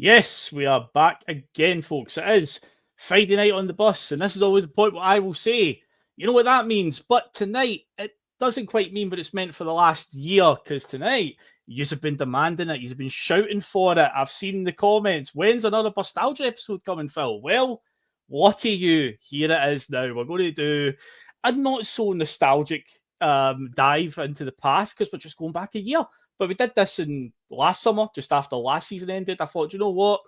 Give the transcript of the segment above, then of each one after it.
Yes, we are back again, folks. It is Friday night on the bus, and this is always the point where I will say, you know what that means. But tonight, it doesn't quite mean what it's meant for the last year, because tonight, you have been demanding it. You've been shouting for it. I've seen the comments. When's another Bustalgia episode coming, Phil? Well, lucky you. Here it is now. We're going to do a not so nostalgic dive into the past, because we're just going back a year. But we did this in last summer, just after last season ended. I thought, you know what?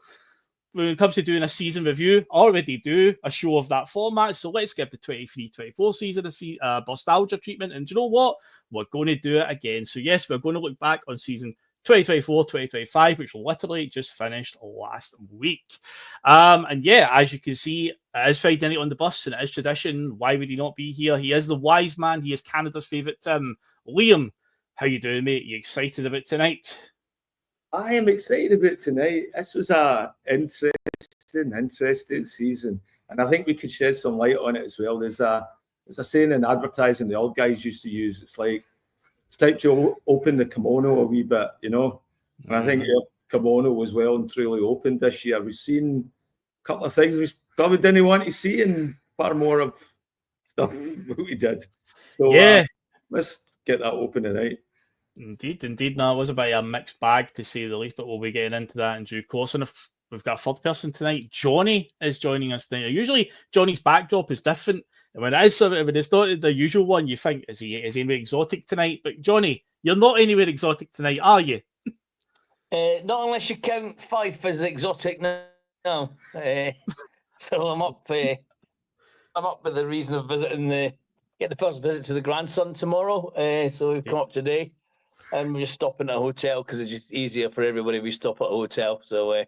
When it comes to doing a season review, I already do a show of that format. So let's give the 23-24 season a nostalgia treatment. And do you know what? We're going to do it again. So yes, we're going to look back on season 2024-2025, which literally just finished last week. And yeah, as you can see, it is Friday night on the bus, and it is tradition. Why would he not be here? He is the wise man. He is Canada's favourite Tim. Liam, how you doing, mate? You excited about tonight? I am excited about tonight. This was a interesting season, and I think we could shed some light on it as well. There's a saying in advertising the old guys used to use. It's like it's time to open the kimono a wee bit, you know. And I think the kimono was well and truly opened this year. We've seen a couple of things we probably didn't want to see, and far more of stuff we did. So yeah, let's get that open tonight. Indeed. No, it was a bit of a mixed bag, to say the least, but we'll be getting into that in due course. And if we've got a third person tonight, Johnny is joining us tonight. Usually, Johnny's backdrop is different. And when it's not the usual one, you think, is he anywhere exotic tonight? But Johnny, you're not anywhere exotic tonight, are you? Not unless you count Fife as exotic now. No. So I'm up with the reason of visiting get the first visit to the grandson tomorrow. So we've come up today. And we're just stopping at a hotel because it's just easier for everybody. We stop at a hotel. So,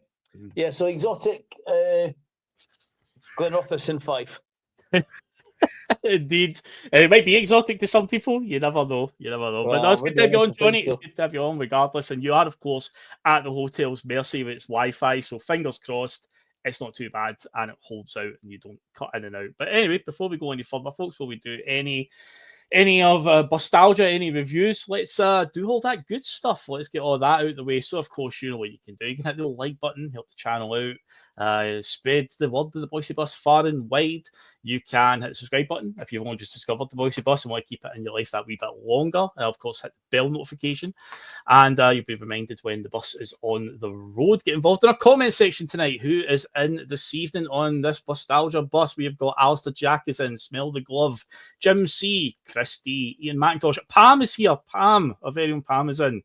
so exotic, Glenrothes and Fife. Indeed. It might be exotic to some people. You never know. Well, but no, it's good to have you on, Johnny. It's good to have you on regardless. And you are, of course, at the hotel's mercy with its Wi-Fi. So fingers crossed, it's not too bad and it holds out and you don't cut in and out. But anyway, before we go any further, folks, will we do any of Bustalgia, any reviews, let's do all that good stuff. Let's get all that out of the way. So, of course, you know what you can do. You can hit the like button, help the channel out, spread the word of the Boise Bus far and wide. You can hit the subscribe button if you've only just discovered the Boise Bus and want to keep it in your life that wee bit longer. And, of course, hit the bell notification. And you'll be reminded when the bus is on the road. Get involved in our comment section tonight. Who is in this evening on this Bustalgia bus? We have got Alistair Jack is in, Smell the Glove, Jim C, Christy, Ian McIntosh. Pam is here. Pam, our very own Pam is in.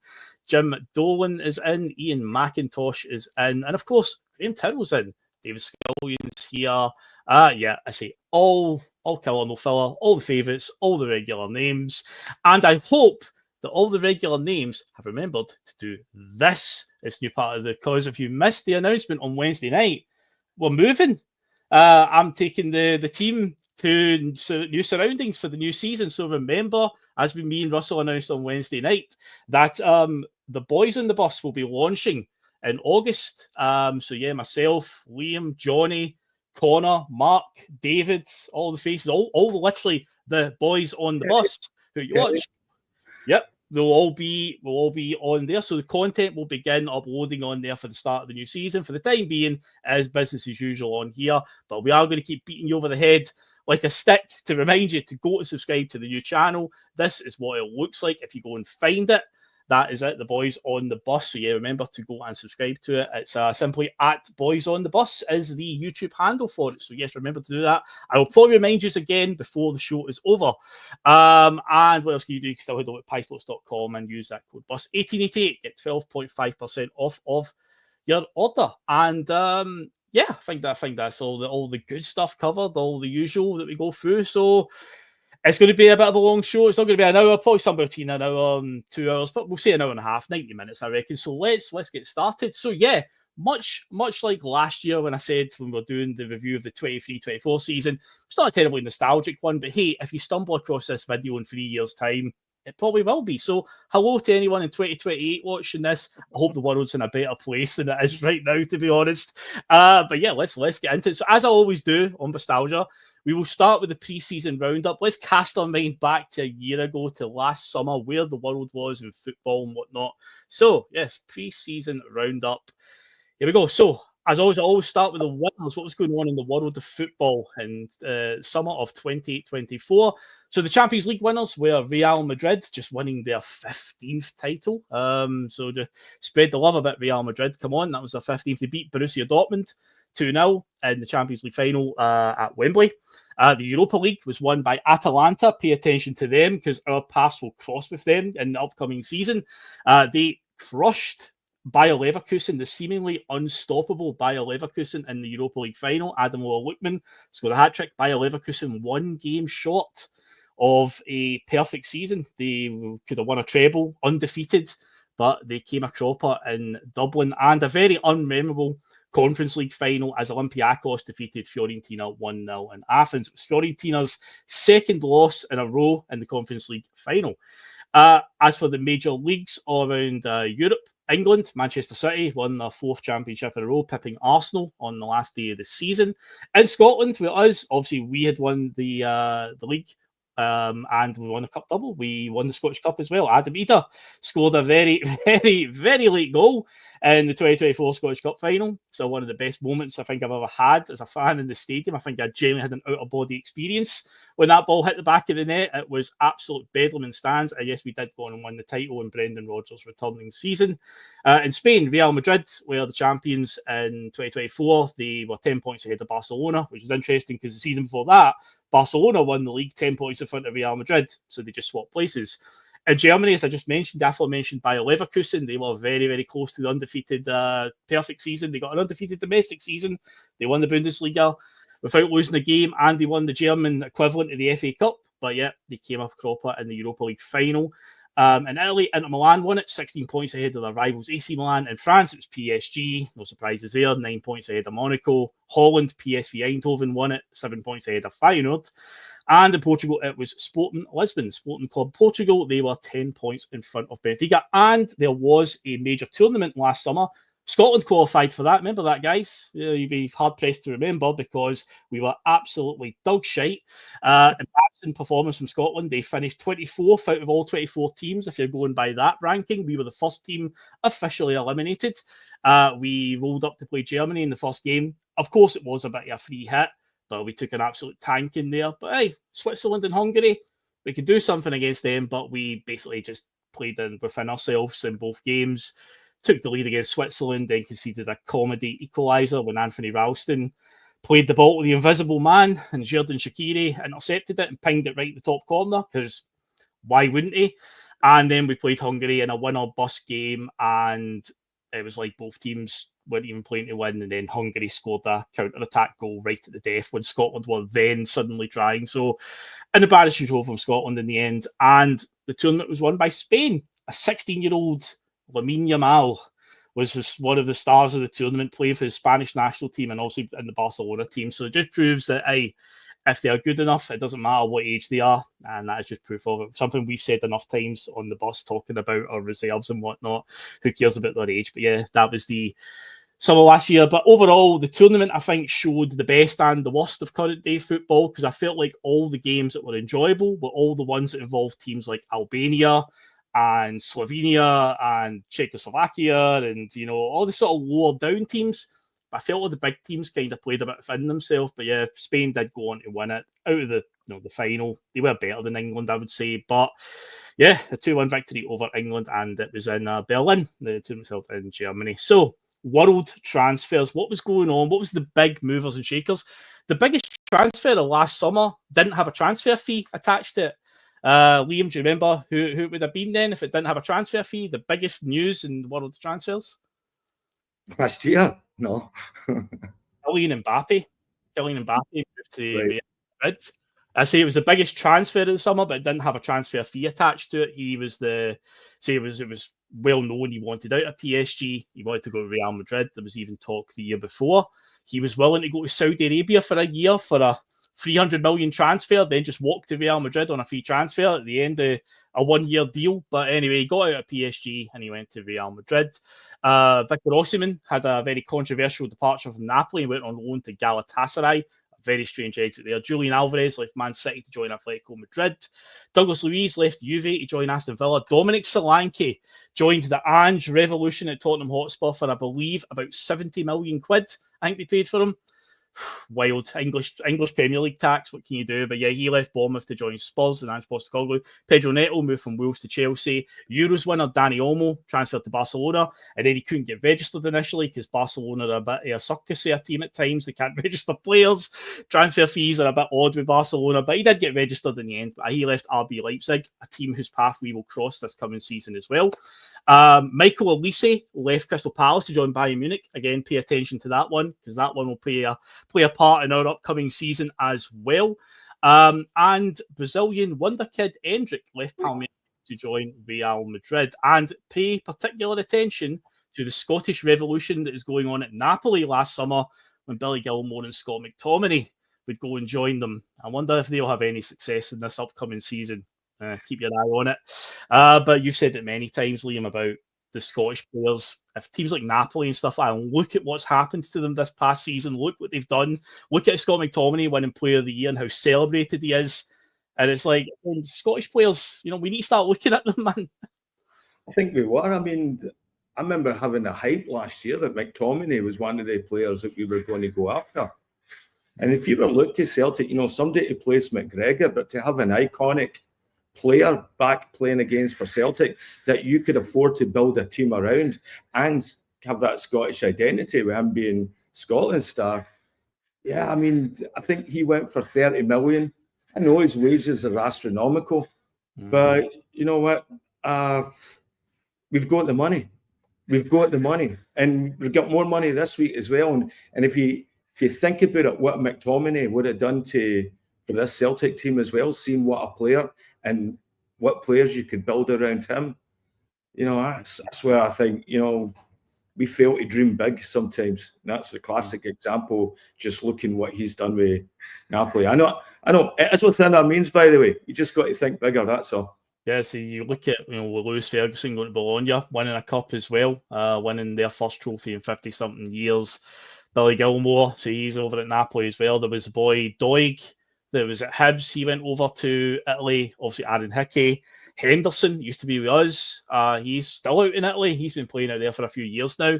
Jim Dolan is in. Ian McIntosh is in. And, of course, Graham Tyrrell's in. David Scullion's here. I say all killer, no filler, all the favourites, all the regular names. And I hope that all the regular names have remembered to do this. It's new part of the cause. If you missed the announcement on Wednesday night, we're moving. I'm taking the team to new surroundings for the new season. So remember, as me and Russell announced on Wednesday night, that the Boys on the Bus will be launching in August. So yeah, myself, Liam, Johnny, Connor, Mark, David, all the faces, all literally the boys on the bus who you watch. Yep, they'll all be on there. So the content will begin uploading on there for the start of the new season. For the time being, as business as usual on here, but we are going to keep beating you over the head like a stick to remind you to go and subscribe to the new channel. This is what it looks like if you go and find it. That is it, the Boys on the Bus. So yeah, remember to go and subscribe to it. It's simply at Boys on the Bus is the YouTube handle for it. So yes, remember to do that. I will probably remind you again before the show is over. And what else can you do? You can still head over to piesports.com and use that code BUS1888. Get 12.5% off of your order. And I think that's all the good stuff covered, all the usual that we go through. So it's going to be a bit of a long show. It's not going to be an hour, probably somewhere between an hour and 2 hours, but we'll say an hour and a half, 90 minutes, I reckon. So let's get started. So yeah, much like last year when I said when we were doing the review of the 23-24 season, it's not a terribly nostalgic one, but hey, if you stumble across this video in 3 years' time, it probably will be. So hello to anyone in 2028 watching this. I hope the world's in a better place than it is right now, to be honest. But yeah, let's get into it. So as I always do on Bustalgia, we will start with the pre-season roundup. Let's cast our mind back to a year ago, to last summer, where the world was in football and whatnot. So yes, pre-season roundup. Here we go. So, as always, I always start with the winners. What was going on in the world of football in summer of 2024? So, the Champions League winners were Real Madrid, just winning their 15th title. So, to spread the love a bit, Real Madrid, come on, that was their 15th. They beat Borussia Dortmund 2-0 in the Champions League final at Wembley. The Europa League was won by Atalanta. Pay attention to them because our paths will cross with them in the upcoming season. They crushed Bayer Leverkusen, the seemingly unstoppable Bayer Leverkusen in the Europa League final. Adam Lohr-Lookman scored a hat-trick. Bayer Leverkusen 1 game short of a perfect season. They could have won a treble, undefeated, but they came a cropper in Dublin, and a very unmemorable Conference League final as Olympiacos defeated Fiorentina 1-0 in Athens. It was Fiorentina's second loss in a row in the Conference League final. As for the major leagues all around Europe, England, Manchester City won their 4th championship in a row, pipping Arsenal on the last day of the season. In Scotland, with us, obviously we had won the league, and we won a cup double. We won the Scottish Cup as well. Adam Eder scored a very, very, very late goal in the 2024 Scottish Cup final. So one of the best moments I think I've ever had as a fan in the stadium. I think I genuinely had an out-of-body experience when that ball hit the back of the net. It was absolute bedlam in stands. And yes, we did go on and win the title in Brendan Rodgers' returning season. In Spain, Real Madrid were the champions in 2024. They were 10 points ahead of Barcelona, which is interesting because the season before that, Barcelona won the league 10 points in front of Real Madrid. So they just swapped places. In Germany, as I just mentioned, aforementioned Bayer Leverkusen, they were very, very close to the undefeated perfect season. They got an undefeated domestic season. They won the Bundesliga without losing a game, and they won the German equivalent of the FA Cup. But yeah, they came up cropper in the Europa League final. In Italy, Inter Milan won it, 16 points ahead of their rivals AC Milan. In France, it was PSG, no surprises there, 9 points ahead of Monaco. Holland, PSV Eindhoven won it, 7 points ahead of Feyenoord. And in Portugal, it was Sporting Lisbon, Sporting Club Portugal. They were 10 points in front of Benfica. And there was a major tournament last summer. Scotland qualified for that. Remember that, guys? You'd be hard-pressed to remember because we were absolutely dog shite. Embarrassing performance from Scotland. They finished 24th out of all 24 teams. If you're going by that ranking, we were the first team officially eliminated. We rolled up to play Germany in the first game. Of course, it was a bit of a free hit, but we took an absolute tank in there. But hey, Switzerland and Hungary, we could do something against them, but we basically just played within ourselves in both games. Took the lead against Switzerland, then conceded a comedy equaliser when Anthony Ralston played the ball to the invisible man, and Xherdan Shaqiri intercepted it and pinged it right in the top corner, because why wouldn't he? And then we played Hungary in a win or bust game, and it was like both teams weren't even playing to win, and then Hungary scored a counter-attack goal right at the death when Scotland were then suddenly trying. So an embarrassing show from Scotland in the end, and the tournament was won by Spain. A 16-year-old Lamine Yamal was one of the stars of the tournament, playing for the Spanish national team and also in the Barcelona team. So it just proves that, if they are good enough, it doesn't matter what age they are. And that is just proof of it. Something we've said enough times on the bus talking about our reserves and whatnot. Who cares about their age? But yeah, that was the summer last year. But overall, the tournament, I think, showed the best and the worst of current day football, because I felt like all the games that were enjoyable were all the ones that involved teams like Albania and Slovenia and Czechoslovakia and, all the sort of lower down teams. I felt like the big teams kind of played a bit within themselves. But yeah, Spain did go on to win it out of the final. They were better than England, I would say. But yeah, a 2-1 victory over England, and it was in Berlin, the tournament held in Germany. So, world transfers. What was going on? What was the big movers and shakers? The biggest transfer of last summer didn't have a transfer fee attached to it. Liam, do you remember who it would have been then if it didn't have a transfer fee? The biggest news in the world of transfers? Last year? No. Kylian Mbappe. Kylian Mbappe moved to Real Madrid. I say it was the biggest transfer of the summer, but it didn't have a transfer fee attached to it. It was well known he wanted out of PSG. He wanted to go to Real Madrid. There was even talk the year before he was willing to go to Saudi Arabia for a year for a 300 million transfer, then just walked to Real Madrid on a free transfer at the end of a 1-year deal. But anyway, he got out of PSG and he went to Real Madrid. Victor Osimhen had a very controversial departure from Napoli and went on loan to Galatasaray. A very strange exit there. Julian Alvarez left Man City to join Atletico Madrid. Douglas Luiz left Juve to join Aston Villa. Dominic Solanke joined the Ange Revolution at Tottenham Hotspur for, I believe, about 70 million quid. I think they paid for him. Wild English Premier League tax. What can you do? But yeah, he left Bournemouth to join Spurs and Ange Postecoglou. Pedro Neto moved from Wolves to Chelsea. Euros winner Dani Olmo transferred to Barcelona, and then he couldn't get registered initially because Barcelona are a bit of a circus of a team at times. They can't register players. Transfer fees are a bit odd with Barcelona, but he did get registered in the end. He left RB Leipzig, a team whose path we will cross this coming season as well. Michael Olise left Crystal Palace to join Bayern Munich. Again, pay attention to that one because that one will play a part in our upcoming season as well. And Brazilian wonder kid Endrick left Palmeiras to join Real Madrid. And pay particular attention to the Scottish Revolution that is going on at Napoli last summer when Billy Gilmour and Scott McTominay would go and join them. I wonder if they'll have any success in this upcoming season. Keep your eye on it. But you've said it many times, Liam, about the Scottish players. If teams like Napoli and stuff, look at what's happened to them this past season. Look what they've done. Look at Scott McTominay winning Player of the Year and how celebrated he is. And it's like, Scottish players, we need to start looking at them, man. I think we were. I mean, I remember having a hype last year that McTominay was one of the players that we were going to go after. And if you were looked to Celtic, somebody to place McGregor, but to have an iconic player back playing against for Celtic that you could afford to build a team around and have that Scottish identity with him being Scotland's star. Yeah, I mean, I think he went for 30 million. I know his wages are astronomical, but you know what? We've got the money. We've got the money, and we've got more money this week as well. And if you think about it, what McTominay would have done for this Celtic team as well, seeing what a player and what players you could build around him, that's where I think, we fail to dream big sometimes. And that's the classic example, just looking what he's done with Napoli. I know it's within our means, by the way. You just got to think bigger, that's all. Yeah, so you look at, Lewis Ferguson going to Bologna, winning a cup as well, winning their first trophy in 50-something years. Billy Gilmour, so he's over at Napoli as well. There was a boy, Doig, that was at Hibs. He went over to Italy. Obviously, Aaron Hickey. Henderson used to be with us. He's still out in Italy. He's been playing out there for a few years now.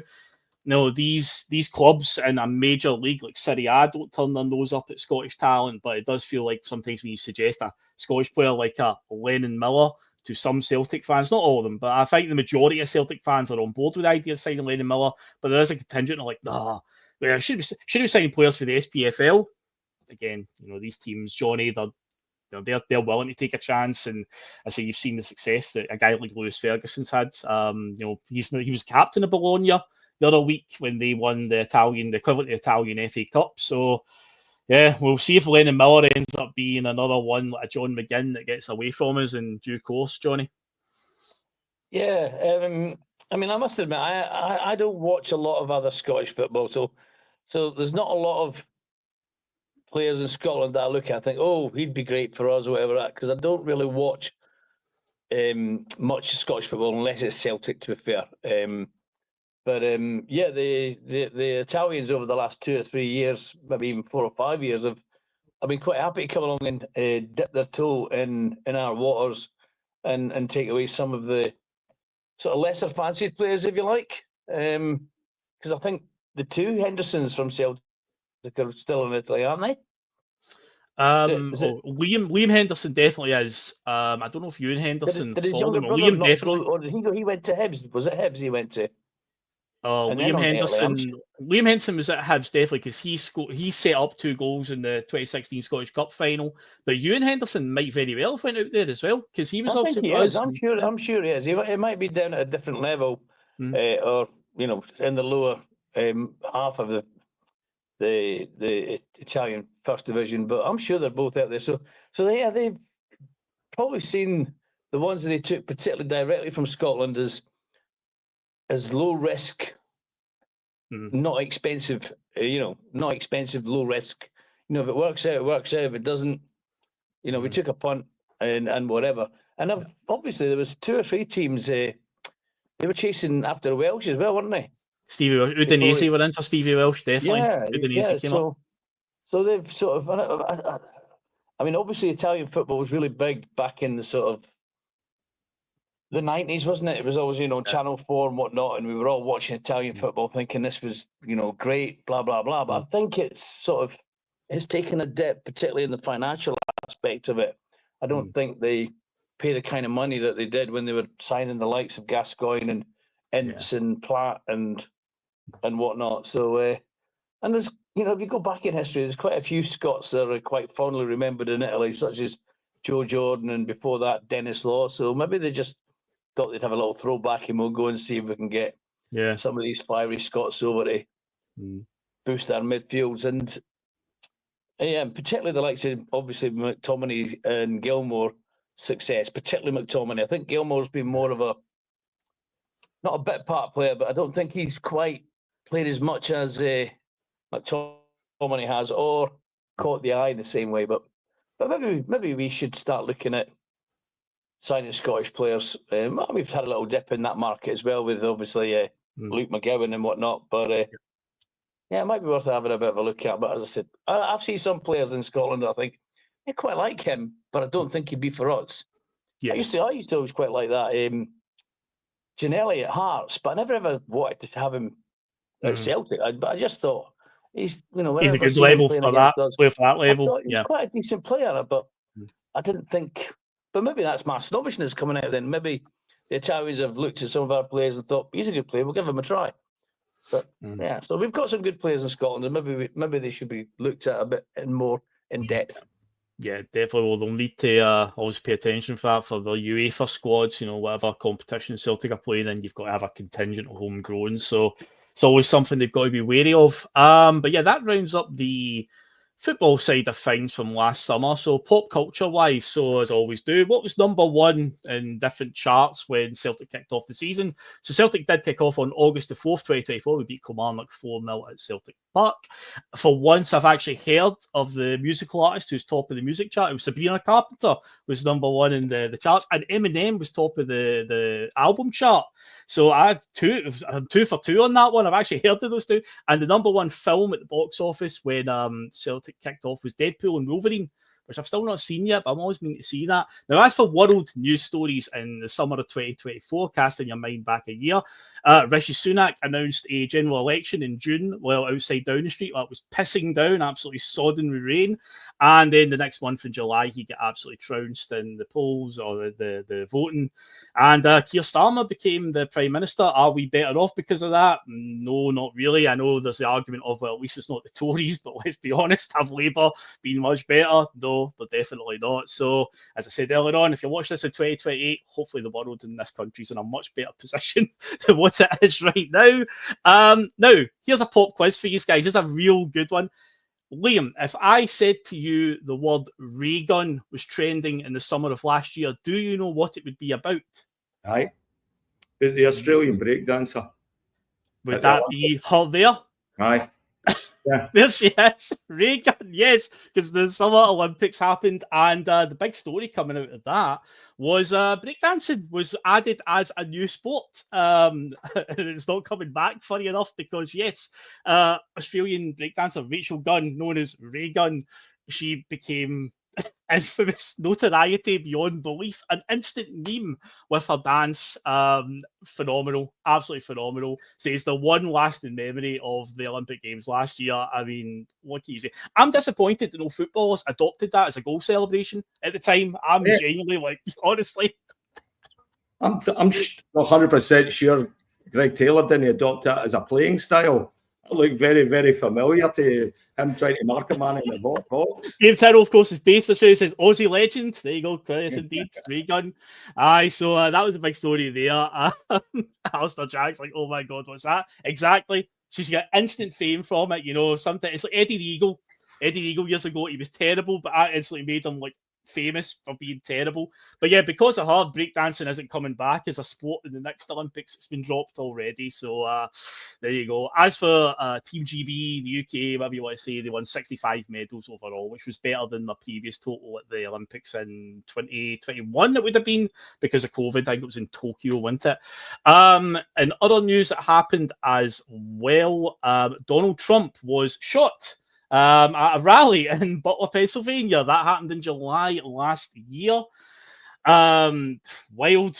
These clubs in a major league like Serie A don't turn their nose up at Scottish talent, but it does feel like sometimes when you suggest a Scottish player like a Lennon Miller to some Celtic fans, not all of them, but I think the majority of Celtic fans are on board with the idea of signing Lennon Miller, but there is a contingent of like, should we sign players for the SPFL? Again, these teams, Johnny, they're willing to take a chance, and I say you've seen the success that a guy like Lewis Ferguson's had. He was captain of Bologna the other week when they won the equivalent of the Italian FA Cup. So yeah, we'll see if Lennon Miller ends up being another one like a John McGinn that gets away from us in due course, Johnny. Yeah, I mean, I must admit, I don't watch a lot of other Scottish football, so there's not a lot of players in Scotland that I look at and think, oh, he'd be great for us or whatever, because I don't really watch much Scottish football unless it's Celtic, to be fair. Yeah, the Italians over the last 2 or 3 years, maybe even 4 or 5 years, have been quite happy to come along and dip their toe in our waters and take away some of the sort of lesser fancied players, if you like. Because I think the two Hendersons from Celtic are still in Italy, aren't they? Liam Henderson definitely is. I don't know if Ewan Henderson followed him. Liam definitely. Or did he go? He went to Hibs. Was it Hibs he went to? Liam Henderson was at Hibs definitely because he set up 2 goals in the 2016 Scottish Cup final. But Ewan Henderson might very well have went out there as well because he was also. I'm sure he is. He might be down at a different level, or in the lower half of the Italian First Division. But I'm sure they're both out there. So yeah, they've probably seen the ones that they took particularly directly from Scotland as low risk, not expensive. Not expensive, low risk. If it works out, it works out. If it doesn't, we took a punt and whatever. And obviously there was 2 or 3 teams. They were chasing after Welsh as well, weren't they? Udinese were in for Stevie Welsh, definitely. Yeah, Udinese came up. So they've sort of, I mean, obviously Italian football was really big back in the sort of the 90s, wasn't it? It was always, Channel 4 and whatnot, and we were all watching Italian football thinking this was, great, blah, blah, blah. But I think it's taken a dip, particularly in the financial aspect of it. I don't think they pay the kind of money that they did when they were signing the likes of Gascoigne and Ince and Platt and whatnot. So, and there's, if you go back in history, there's quite a few Scots that are quite fondly remembered in Italy, such as Joe Jordan and before that, Dennis Law. So maybe they just thought they'd have a little throwback and we'll go and see if we can get some of these fiery Scots over to boost our midfields. And particularly the likes of, obviously, McTominay and Gilmore success, particularly McTominay. I think Gilmore's been more of not a bit part player, but I don't think he's quite played as much as McTominay has or caught the eye in the same way. But maybe we should start looking at signing Scottish players. We've had a little dip in that market as well with obviously Luke McGowan and whatnot. But it might be worth having a bit of a look at. But as I said, I've seen some players in Scotland that I think I quite like him, but I don't think he'd be for us. Yeah. I used to always quite like that. Mcginlay'S at Hearts, but I never ever wanted to have him at Celtic. But I just thought he's a good level for that. Play for that level. He's quite a decent player, but I didn't think. But maybe that's my snobbishness coming out then. Maybe the Italians have looked at some of our players and thought, he's a good player, we'll give him a try. But so we've got some good players in Scotland, and maybe they should be looked at a bit more in depth. Yeah, definitely. Well, they'll need to always pay attention for that for the UEFA squads, whatever competition Celtic are playing in, you've got to have a contingent of homegrown. So it's always something they've got to be wary of. But yeah, that rounds up the football side of things from last summer. So pop culture wise, so as I always do, what was number one in different charts when Celtic kicked off the season? So Celtic did kick off on August the 4th, 2024. We beat Kilmarnock 4-0 at Celtic Park. For once, I've actually heard of the musical artist who's top of the music chart. It was Sabrina Carpenter was number one in the charts, and Eminem was top of the album chart. So I'm 2 for 2 on that one. I've actually heard of those two. And the number one film at the box office when Celtic kicked off was Deadpool and Wolverine, which I've still not seen yet, but I'm always meaning to see that. Now, as for world news stories in the summer of 2024, casting your mind back a year, Rishi Sunak announced a general election in June while outside Downing Street. Well, it was pissing down, absolutely sodden with rain. And then the next month in July, he got absolutely trounced in the polls or the voting. And Keir Starmer became the Prime Minister. Are we better off because of that? No, not really. I know there's the argument of, well, at least it's not the Tories, but let's be honest, have Labour been much better? No, they're definitely not. So, as I said earlier on, if you watch this in 2028, hopefully the world in this country's in a much better position than what it is right now. Now, here's a pop quiz for you guys. It's a real good one. Liam, if I said to you the word ray gun was trending in the summer of last year, do you know what it would be about? Aye. The Australian breakdancer. Would that be her there? Aye. Yeah. There she is. Ray gun, yes, because the Summer Olympics happened, and the big story coming out of that was breakdancing was added as a new sport. And it's not coming back, funny enough, because yes, Australian breakdancer Rachel Gunn, known as Ray Gunn, she became infamous notoriety beyond belief, an instant meme with her dance. Phenomenal, absolutely phenomenal. So it's the one lasting memory of the Olympic Games last year. I mean, what can you say? I'm disappointed that no footballers adopted that as a goal celebration at the time. I'm genuinely, honestly. I'm 100% sure Greg Taylor didn't adopt that as a playing style. It looked very, very familiar to him trying to mark a man in the box. Game Tyrrell, of course, is based. It says Aussie legend. There you go. Yes, indeed. Ray Gun. Aye, so that was a big story there. Alistair Jack's like, oh my God, what's that? Exactly. She's got instant fame from it. Something. It's like Eddie the Eagle. Eddie the Eagle years ago, he was terrible, but I instantly made him like famous for being terrible. But yeah, because of her, breakdancing isn't coming back as a sport in the next Olympics. It's been dropped already. So there you go. As for Team GB, the UK, whatever you want to say, they won 65 medals overall, which was better than the previous total at the Olympics in 2021. It would have been because of COVID. I think it was in Tokyo, wasn't it? And other news that happened as well, Donald Trump was shot at a rally in Butler, Pennsylvania. That happened in July last year. Wild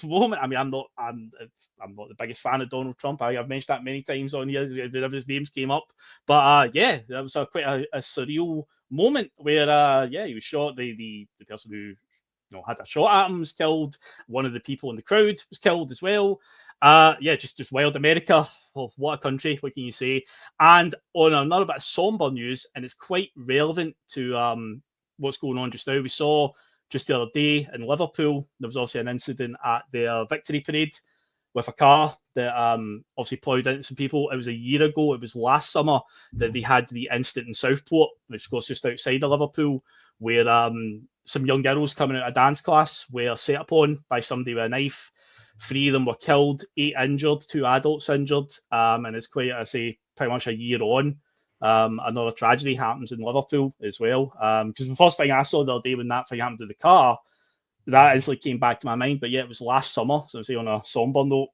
moment. I mean, I'm not the biggest fan of Donald Trump. I've mentioned that many times on here whenever his names came up. But yeah, that was quite a surreal moment where he was shot. The person who had a shot at him was killed. One of the people in the crowd was killed as well. Just wild America. Oh, what a country! What can you say? And on another bit of somber news, and it's quite relevant to what's going on just now. We saw just the other day in Liverpool, there was obviously an incident at their victory parade with a car that obviously ploughed into some people. It was a year ago. It was last summer that they had the incident in Southport, which goes just outside of Liverpool, where some young girls coming out of dance class were set upon by somebody with a knife. 3 of them were killed, 8 injured, 2 adults injured. And it's quite, I say, pretty much a year on. Another tragedy happens in Liverpool as well. Because the first thing I saw the other day when that thing happened to the car, that instantly came back to my mind. But yeah, it was last summer. So I say on a somber note,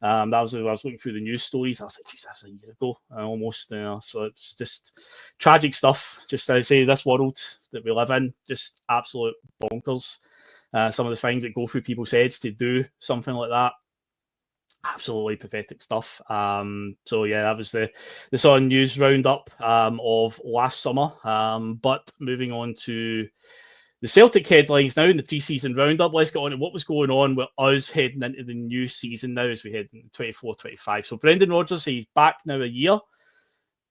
that was I was looking through the news stories. I was like, geez, that's a year ago almost. So it's just tragic stuff. Just I say, this world that we live in, just absolute bonkers. Some of the things that go through people's heads to do something like that. Absolutely pathetic stuff. So yeah, that was the sort of news roundup of last summer. But moving on to the Celtic headlines now in the pre-season roundup. Let's get on to what was going on with us heading into the new season now as we head into 24-25. So Brendan Rodgers, he's back now a year.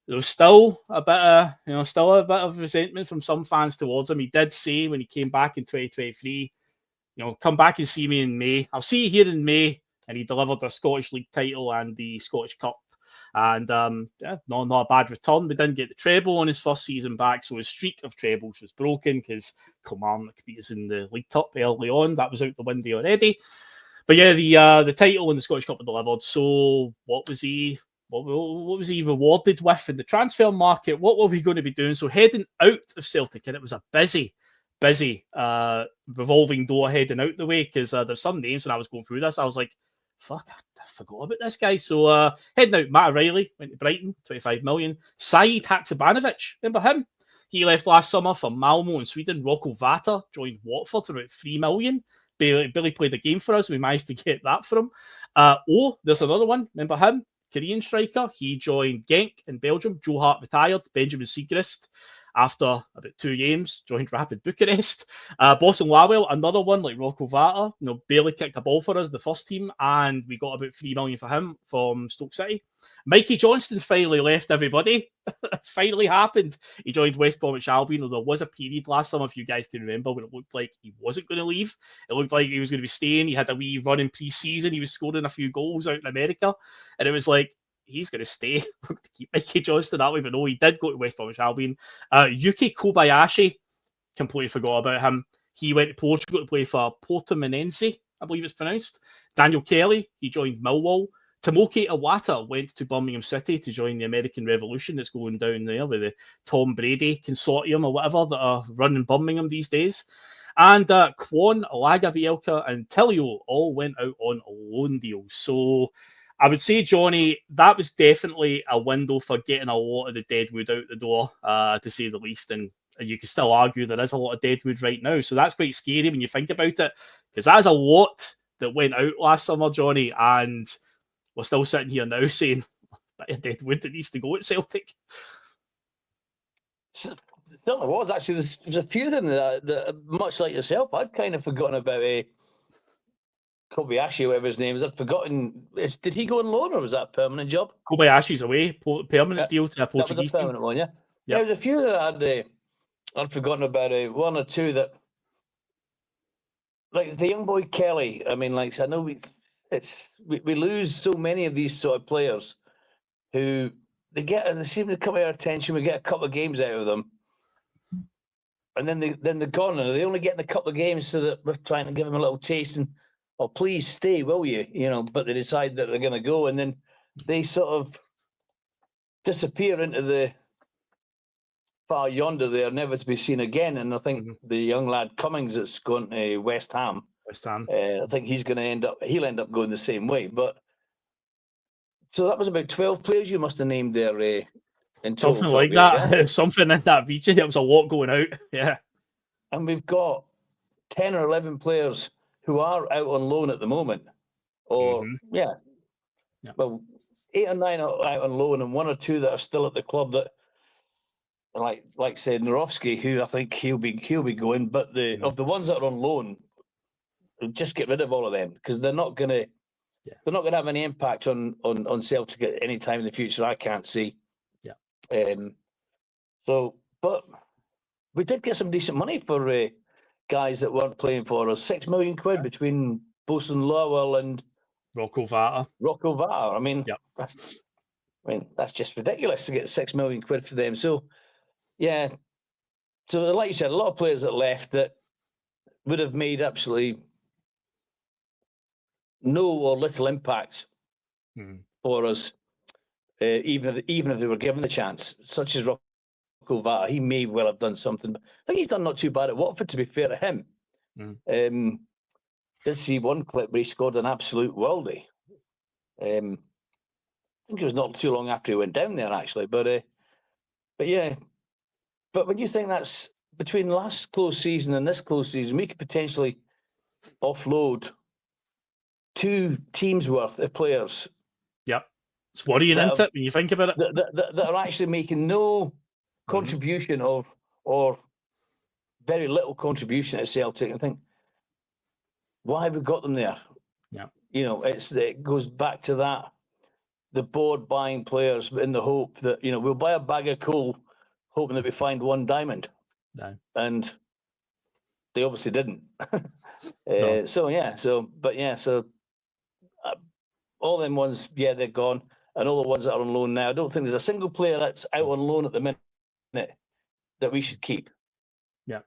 There was still a bit of resentment from some fans towards him. He did say when he came back in 2023, come back and see me in May. I'll see you here in May. And he delivered a Scottish League title and the Scottish Cup. And not a bad return. We didn't get the treble on his first season back, so his streak of trebles was broken because Kilmarnock beat us in the League Cup early on. That was out the window already. But yeah, the title and the Scottish Cup were delivered. So what was he rewarded with in the transfer market? What were we going to be doing? So heading out of Celtic, and it was a busy revolving door heading out the way because there's some names when I was going through this. I was like, fuck, I forgot about this guy. So heading out, Matt O'Reilly went to Brighton, 25 million. Said Haksabanovic, remember him? He left last summer for Malmo in Sweden. Rocco Vata joined Watford for about 3 million. Billy played a game for us. We managed to get that for him. There's another one. Remember him? Korean striker. He joined Genk in Belgium. Joe Hart retired. Benjamin Siegrist, after about 2 games, joined Rapid Bucharest. Boston Lawwell, another one like Rocco Vata, barely kicked a ball for us, the first team, and we got about 3 million for him from Stoke City. Mikey Johnston finally left, everybody. Finally happened. He joined West Bromwich Albion. There was a period last summer, if you guys can remember, when it looked like he wasn't going to leave. It looked like he was going to be staying. He had a wee run in pre-season. He was scoring a few goals out in America. And it was like, he's going to stay. We're going to keep Mikey Johnston that way, but no, he did go to West Bromwich Albion. Yuki Kobayashi, completely forgot about him. He went to Portugal to play for Portimonense, I believe it's pronounced. Daniel Kelly, he joined Millwall. Tomoki Iwata went to Birmingham City to join the American Revolution that's going down there with the Tom Brady consortium or whatever that are running Birmingham these days. And Kwon, Lagabielka, and Tilio all went out on loan deals. So I would say, Johnny, that was definitely a window for getting a lot of the deadwood out the door, to say the least. And you can still argue there is a lot of deadwood right now. So that's quite scary when you think about it, because that's a lot that went out last summer, Johnny. And we're still sitting here now saying a bit of deadwood that needs to go at Celtic. Certainly was. Actually, there's a few of them that much like yourself, I'd kind of forgotten about Kobayashi, whatever his name is. I'd forgotten. Did he go on loan or was that a permanent job? Kobayashi's away. Permanent deal to a Portuguese team. That was a permanent one, yeah? Yep. There was a few that I'd forgotten about. One or two that, like the young boy Kelly. I mean, like I know we lose so many of these sort of players who they seem to come out of attention. We get a couple of games out of them, and then they're gone. And they only get in a couple of games so that we're trying to give them a little taste and, oh, please stay, will you? But they decide that they're going to go, and then they sort of disappear into the far yonder there, never to be seen again. And I think the young lad Cummings that's going to West Ham. I think he'll end up going the same way. But so that was about 12 players you must have named there, in total. Something like that. Yeah. Something in that region. There was a lot going out. Yeah. And we've got 10 or 11 players who are out on loan at the moment. Or, yeah. Well, 8 or 9 are out on loan, and 1 or 2 that are still at the club that, like said, Narovsky, who I think he'll be going. But of the ones that are on loan, just get rid of all of them, because they're not going to have any impact on Celtic at any time in the future. I can't see. Yeah. So, but we did get some decent money for guys that weren't playing for us. £6 million between Bustlagia and Rocco Vata. I mean, that's just ridiculous to get £6 million for them. So, yeah. So, like you said, a lot of players that left that would have made absolutely no or little impact for us, even if they were given the chance, such as Rocco Vata. He may well have done something. I think he's done not too bad at Watford, to be fair to him. Did see one clip where he scored an absolute worldie. I think it was not too long after he went down there, actually. But yeah. But when you think that's between last close season and this close season, we could potentially offload 2 teams worth of players. Yep. It's worrying, isn't it, when you think about it? That are actually making no contribution or very little contribution at Celtic. I think, why have we got them there? Yeah. You know, it goes back to that, the board buying players in the hope that, you know, we'll buy a bag of coal hoping that we find one diamond. No. And they obviously didn't. No. So all them ones, they're gone. And all the ones that are on loan now, I don't think there's a single player that's out on loan at the minute that we should keep. Yeah.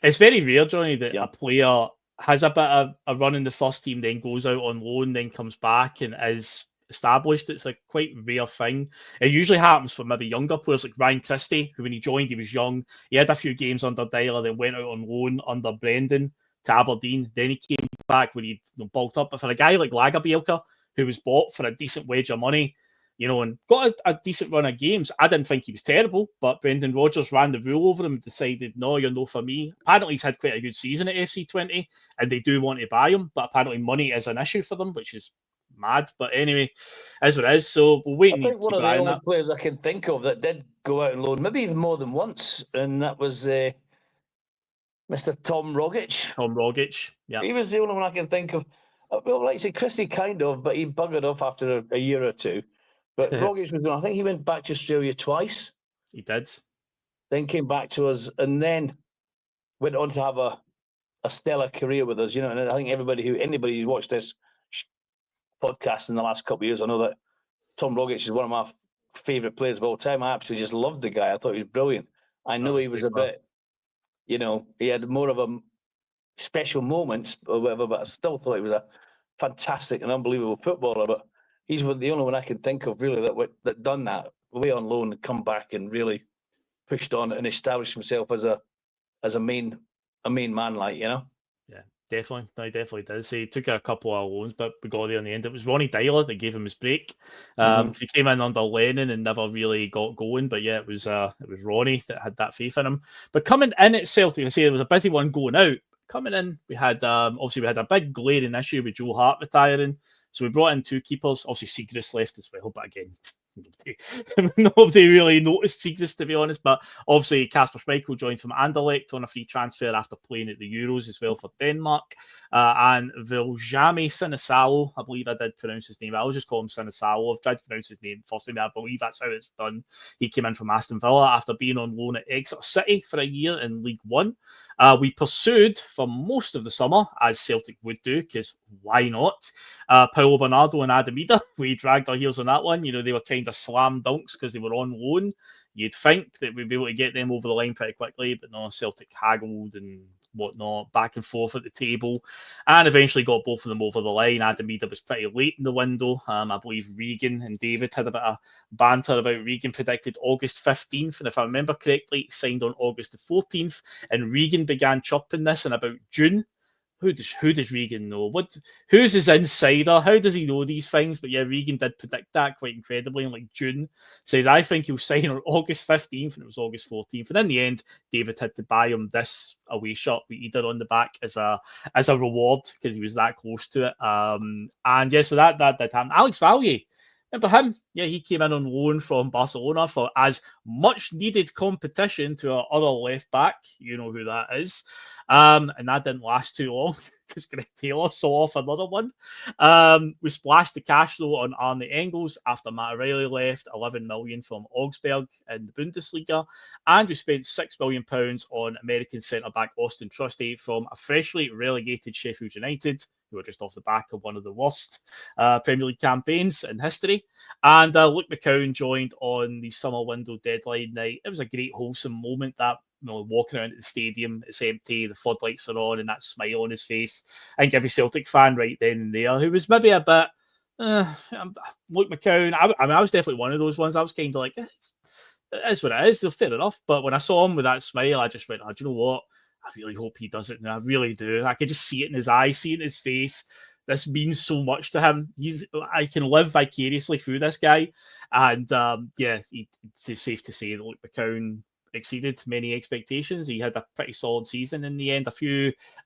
It's very rare, Johnny, that a player has a bit of a run in the first team, then goes out on loan, then comes back and is established. It's a quite rare thing. It usually happens for maybe younger players like Ryan Christie, who when he joined, he was young. He had a few games under Dyler, then went out on loan under Brendan to Aberdeen. Then he came back when he bulked up. But for a guy like Lagerbielke, who was bought for a decent wage of money, you know, and got a decent run of games, I didn't think he was terrible, but Brendan Rodgers ran the rule over him and decided, no, you're no for me. Apparently he's had quite a good season at FC20, and they do want to buy him, but apparently money is an issue for them, which is mad. But anyway, as what it is, so we'll wait. I think one of the only players I can think of that did go out on loan, maybe even more than once, and that was Mr. Tom Rogic. Tom Rogic, yeah. He was the only one I can think of. Well, like I say, Christie kind of, but he buggered off after a year or two. But Rogic was I think he went back to Australia twice. He did. Then came back to us, and then went on to have a stellar career with us. You know, and I think anybody who's watched this podcast in the last couple of years, I know that Tom Rogic is one of my favourite players of all time. I absolutely just loved the guy. I thought he was brilliant. I know he was a bit, you know, he had more of a special moments or whatever, but I still thought he was a fantastic and unbelievable footballer. But he's the only one I can think of really that done that, away on loan and come back and really pushed on and established himself as a main man, like, you know. Yeah, definitely. No, he definitely did. So he took a couple of loans, but we got there in the end. It was Ronnie Dyler that gave him his break. He came in under Lennon and never really got going. But yeah, it was Ronnie that had that faith in him. But coming in at Celtic, I say there was a busy one going out. Coming in, we had obviously we had a big glaring issue with Joe Hart retiring. So we brought in 2 keepers. Obviously, Siegrist left as well, but again, nobody really noticed Siegrist, to be honest. But obviously, Kasper Schmeichel joined from Anderlecht on a free transfer after playing at the Euros as well for Denmark. And Viljami Sinisalo, I believe I did pronounce his name. I'll just call him Sinisalo. I've tried to pronounce his name first name. I believe that's how it's done. He came in from Aston Villa after being on loan at Exeter City for a year in League One. We pursued for most of the summer, as Celtic would do, because why not? Paulo Bernardo and Adamida, we dragged our heels on that one. You know, they were kind of slam dunks because they were on loan. You'd think that we'd be able to get them over the line pretty quickly, but no, Celtic haggled and whatnot, back and forth at the table, and eventually got both of them over the line. Adamida was pretty late in the window. I believe Regan and David had a bit of banter about Regan predicted August 15th, and if I remember correctly, he signed on August the 14th, and Regan began chopping this in about June. who does Regan know? Who's his insider? How does he know these things? But yeah, Regan did predict that quite incredibly in like June. Says, I think he'll sign on August 15th, and it was August 14th. And in the end, David had to buy him this away shirt with Eder on the back as a reward because he was that close to it. And yeah, so that did happen. Alex Valier. Remember him? Yeah, he came in on loan from Barcelona for as much needed competition to our other left back. You know who that is. And that didn't last too long because Greg Taylor saw off another one. We splashed the cash though on Arne Engels after Matt O'Reilly left, 11 million from Augsburg in the Bundesliga, and we spent £6 million on American centre-back Austin Trusty from a freshly relegated Sheffield United, who were just off the back of one of the worst Premier League campaigns in history. And Luke McCown joined on the summer window deadline night. It was a great wholesome moment, that walking around at the stadium, it's empty, the floodlights are on, and that smile on his face. I think every Celtic fan right then and there, who was maybe a bit, Luke McCown, I was definitely one of those ones. I was kind of like, it is what it is, they're fair enough. But when I saw him with that smile, I just went, do you know what? I really hope he does it, and I really do. I could just see it in his eyes, see it in his face. This means so much to him. I can live vicariously through this guy. And it's safe to say that Luke McCown exceeded many expectations. He had a pretty solid season in the end. A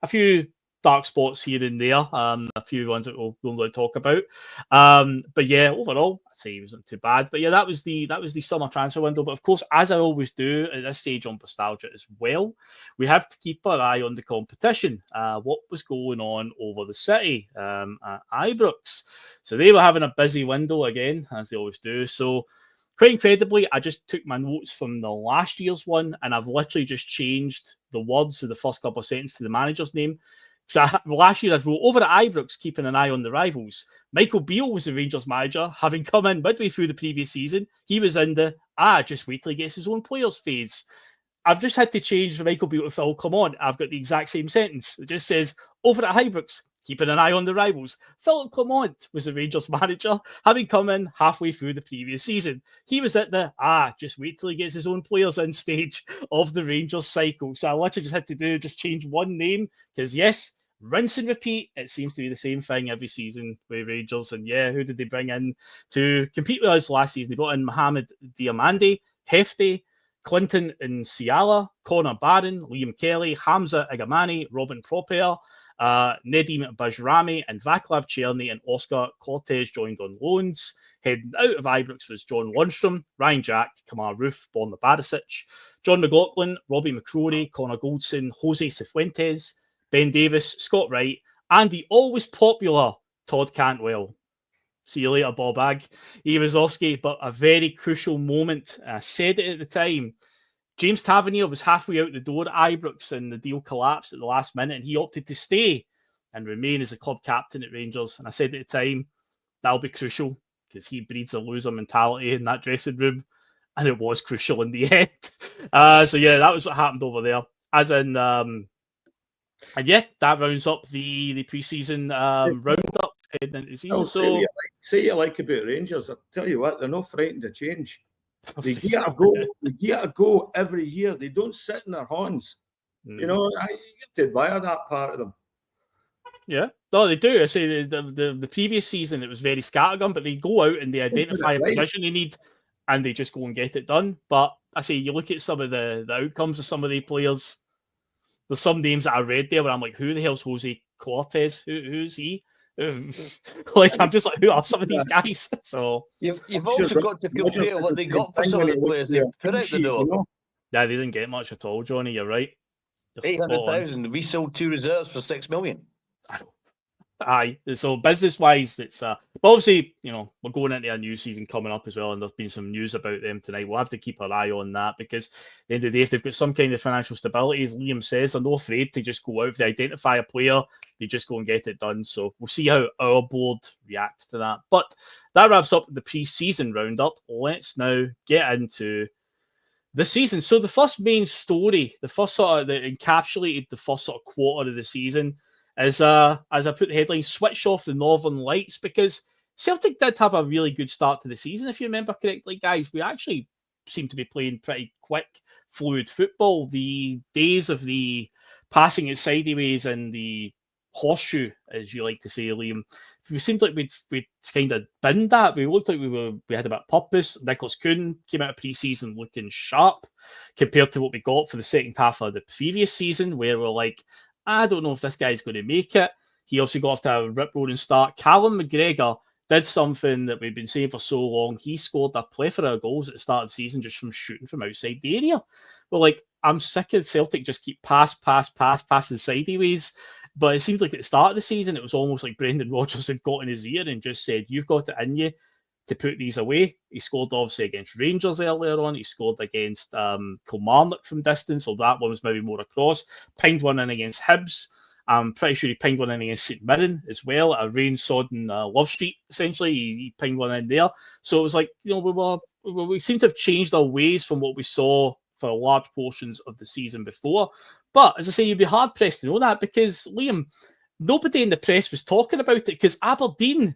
few dark spots here and there, a few ones that we'll really talk about. But yeah, overall, I'd say he wasn't too bad. But yeah, that was the summer transfer window. But of course, as I always do at this stage on Bustalgia as well, we have to keep our eye on the competition. What was going on over the city at Ibrox? So they were having a busy window again, as they always do. So quite incredibly, I just took my notes from the last year's one, and I've literally just changed the words of the first couple of sentences to the manager's name. So last year I wrote, over at Ibrox, keeping an eye on the rivals. Michael Beale was the Rangers manager, having come in midway through the previous season. He was in the, just wait till he gets his own players phase. I've just had to change from Michael Beale to Phil, come on. I've got the exact same sentence. It just says, over at Ibrox, keeping an eye on the rivals. Philip Clement was the Rangers manager, having come in halfway through the previous season. He was at the, just wait till he gets his own players in stage of the Rangers cycle. So I literally just had to just change one name, because yes, rinse and repeat. It seems to be the same thing every season with Rangers. And yeah, who did they bring in to compete with us last season? They brought in Mohamed Diamande, Hefty, Clinton and Ciala, Connor Barron, Liam Kelly, Hamza Igamani, Robin Proper, Nedim Bajrami and Vaclav Cherny and Oscar Cortez joined on loans. Heading out of Ibrox was John Lundstrom, Ryan Jack, Kamar Roof, Borna Barisic, John McLaughlin, Robbie McCrory, Connor Goldson, Jose Cifuentes, Ben Davis, Scott Wright, and the always popular Todd Cantwell. See you later, Bob Ag. Iwazowski, but a very crucial moment. I said it at the time. James Tavernier was halfway out the door at Ibrox and the deal collapsed at the last minute, and he opted to stay and remain as the club captain at Rangers. And I said at the time, that'll be crucial because he breeds a loser mentality in that dressing room. And it was crucial in the end. So yeah, that was what happened over there. As in, and yeah, that rounds up the pre-season roundup heading into the season. So say you like about Rangers, I'll tell you what, they're not frightened to change. They get a go every year. They don't sit in their horns. You know, you get to admire that part of them. Yeah, no, they do. I say the previous season it was very scattergun, but they go out and they identify a position they need, and they just go and get it done. But I say you look at some of the outcomes of some of the players. There's some names that I read there where I'm like, who the hell's Jose Cortez? Who's he? Like I'm just like, who are some of these guys? So you've also got to compare what they got for some of the players they put out the door. Yeah, they didn't get much at all, Johnny. You're right. 800,000. We sold 2 reserves for 6 million. I know. Aye, so business-wise, it's but obviously, you know, we're going into a new season coming up as well, and there's been some news about them tonight. We'll have to keep our eye on that because at the end of the day, if they've got some kind of financial stability, as Liam says, they're not afraid to just go out. If they identify a player, they just go and get it done. So we'll see how our board reacts to that. But that wraps up the pre-season roundup. Let's now get into the season. So the first main story, the first sort of that encapsulated the first sort of quarter of the season, as I put the headline, switch off the Northern Lights, because Celtic did have a really good start to the season. If you remember correctly, guys, we actually seemed to be playing pretty quick, fluid football. The days of the passing it sideways and the horseshoe, as you like to say, Liam. We seemed like we'd kind of binned that. We looked like we had a bit of purpose. Nicholas Kuhn came out of pre-season looking sharp compared to what we got for the second half of the previous season, where we're like, I don't know if this guy's going to make it. He also got off to a rip-roaring start. Callum McGregor did something that we've been saying for so long. He scored a plethora of goals at the start of the season just from shooting from outside the area. We're like, I'm sick of Celtic just keep passing sideways. But it seems like at the start of the season, it was almost like Brendan Rodgers had got in his ear and just said, you've got it in you to put these away. He scored obviously against Rangers earlier on. He scored against Kilmarnock from distance, so that one was maybe more across. Pinged one in against Hibs. I'm pretty sure he pinged one in against St Mirren as well at a rain-sodden Love Street, essentially. He pinged one in there. So it was like, we seem to have changed our ways from what we saw for large portions of the season before. But as I say, you'd be hard-pressed to know that because, Liam, nobody in the press was talking about it because Aberdeen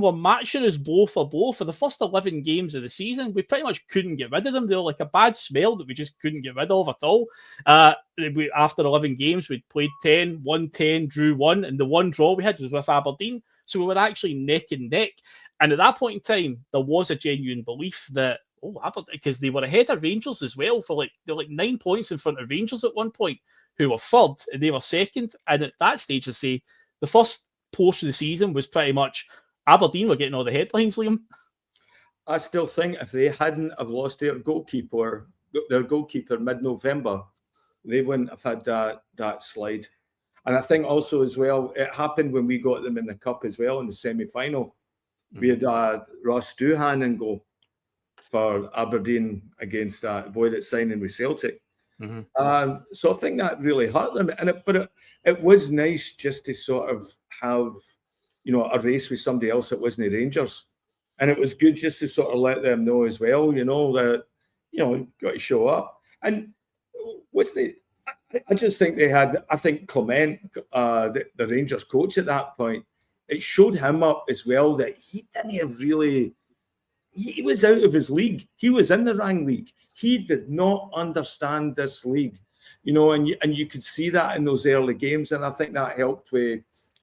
were matching us blow for blow for the first 11 games of the season. We pretty much couldn't get rid of them. They were like a bad smell that we just couldn't get rid of at all. After 11 games, we'd played 10, won 10, drew 1, and the one draw we had was with Aberdeen. So we were actually neck and neck. And at that point in time, there was a genuine belief that, because they were ahead of Rangers as well they're like 9 points in front of Rangers at one point, who were third, and they were second. And at that stage, I say, the first portion of the season was pretty much Aberdeen were getting all the headlines, Liam. I still think if they hadn't have lost their goalkeeper mid-November, they wouldn't have had that slide. And I think also as well, it happened when we got them in the cup as well in the semi-final. Mm-hmm. We had Ross Doohan in goal for Aberdeen against the boy that's signing with Celtic. Mm-hmm. So I think that really hurt them. But it was nice just to sort of have, a race with somebody else that wasn't the Rangers. And it was good just to sort of let them know as well, that, got to show up. And I just think they had, I think Clement, the Rangers coach at that point, it showed him up as well that he didn't have really, he was out of his league. He was in the Rang League. He did not understand this league, and you could see that in those early games. And I think that helped with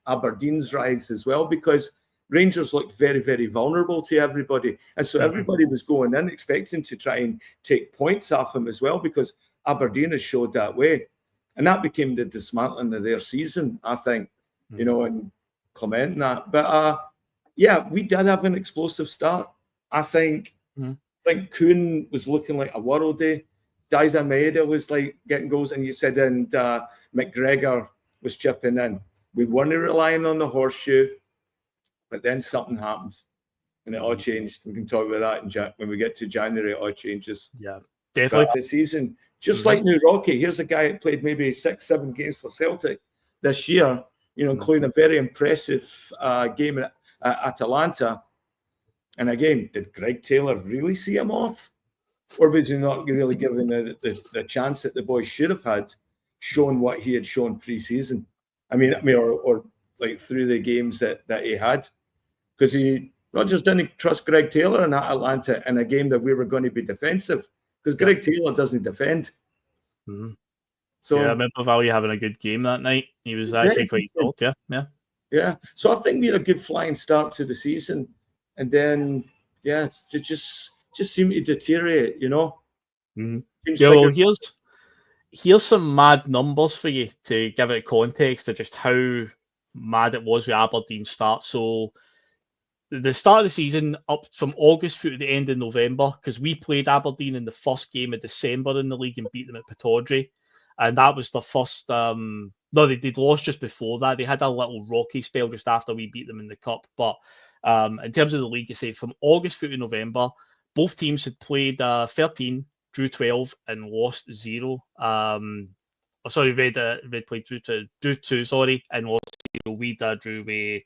Aberdeen's rise as well, because Rangers looked very, very vulnerable to everybody. And so everybody was going in expecting to try and take points off them as well, because Aberdeen has showed that way. And that became the dismantling of their season, I think, and Clement and that. But we did have an explosive start. I think Kuhn was looking like a worldie. Daiza Maeda was like getting goals, and you said, and McGregor was chipping in. We weren't relying on the horseshoe, but then something happened, and it all changed. We can talk about that when we get to January. It all changes. Yeah, definitely. But the season, just like New Rocky, here's a guy who played maybe 6-7 games for Celtic this year, including a very impressive game at Atalanta. And again, did Greg Taylor really see him off? Or was he not really given the chance that the boy should have had, showing what he had shown pre-season? Or like through the games that he had. Because Rodgers didn't trust Greg Taylor in Atlanta in a game that we were going to be defensive. Because Greg Taylor doesn't defend. Mm-hmm. So I remember Valley having a good game that night. He was actually quite good, Yeah. So I think we had a good flying start to the season. And then, it just seemed to deteriorate, Mm-hmm. Well, here's some mad numbers for you to give it context of just how mad it was with Aberdeen start. So the start of the season, up from August through to the end of November, because we played Aberdeen in the first game of December in the league and beat them at Pataudry. And that was the first... they'd lost just before that. They had a little rocky spell just after we beat them in the cup. But in terms of the league, I say from August through to November, both teams had played 13, drew 12, and lost 0. Red played drew 2, and lost 0. We drew with...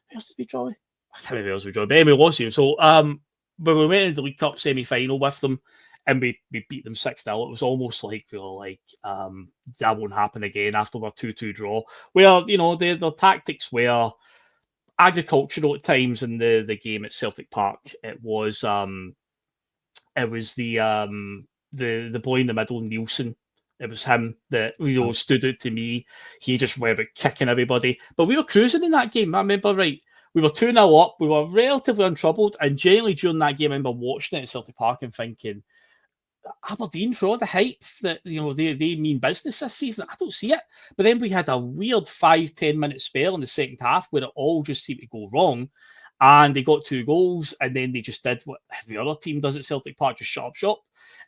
Who else did we draw with? I can't remember who else we drew. But anyway, we lost 0. So when we went into the League Cup semi-final with them, and we beat them 6-0. It was almost like we were like, that won't happen again after the 2-2 draw. Where, their tactics were agricultural at times in the game at Celtic Park. It was the boy in the middle, Nielsen, It was him that stood out to me. He just went about kicking everybody. But we were cruising in that game. I remember right. We were 2-0 up. We were relatively untroubled. And generally during that game, I remember watching it at Celtic Park and thinking, Aberdeen, for all the hype that they mean business this season, I don't see it. But then we had a weird 5-10 minute spell in the second half where it all just seemed to go wrong. And they got 2 goals, and then they just did what every other team does at Celtic Park, just shut up shop.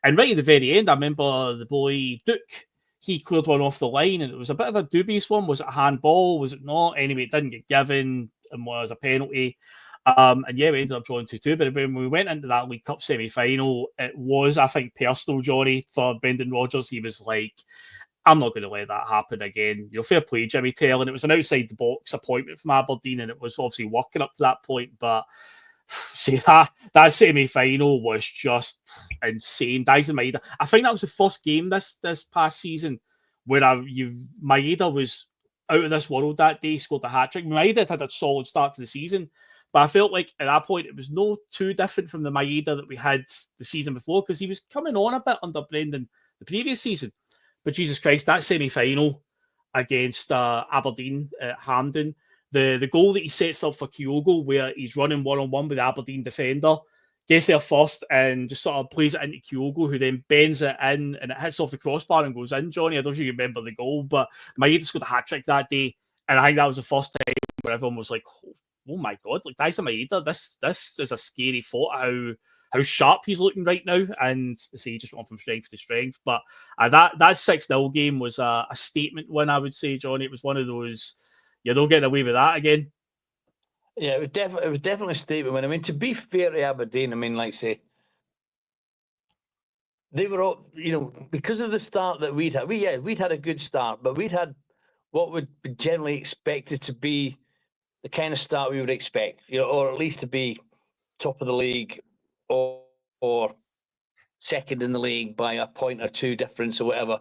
And right at the very end, I remember the boy Duke, he cleared one off the line, and it was a bit of a dubious one. Was it a handball? Was it not? Anyway, it didn't get given, and was a penalty. And yeah, we ended up drawing 2-2. But when we went into that League Cup semi-final, it was, I think, personal, Johnny, for Brendan Rodgers. He was like, I'm not going to let that happen again. Fair play, Jimmy Tell. And it was an outside the box appointment from Aberdeen, and it was obviously working up to that point. But see, that semi-final was just insane. Maeda. I think that was the first game this past season where Maeda was out of this world that day, scored a hat-trick. Maeda had a solid start to the season, but I felt like at that point it was no too different from the Maeda that we had the season before, because he was coming on a bit under Brendan the previous season. But Jesus Christ, that semi-final against Aberdeen at Hampden, the goal that he sets up for Kyogo, where he's running one-on-one with the Aberdeen defender, gets there first and just sort of plays it into Kyogo, who then bends it in and it hits off the crossbar and goes in, Johnny. I don't know if you remember the goal, but Maeda scored a hat-trick that day. And I think that was the first time where everyone was like, oh my God, like Daisa Maeda, this is a scary thought, how sharp he's looking right now. And see, he just went from strength to strength. But that 6-0 game was a statement win, I would say, Johnny. It was one of those, you're not getting away with that again. Yeah, it was definitely a statement win. I mean, to be fair to Aberdeen, I mean, like say, they were all, because of the start that we'd had. We'd had a good start, but we'd had what would be generally expected to be the kind of start we would expect, or at least to be top of the league or second in the league by a point or two difference or whatever.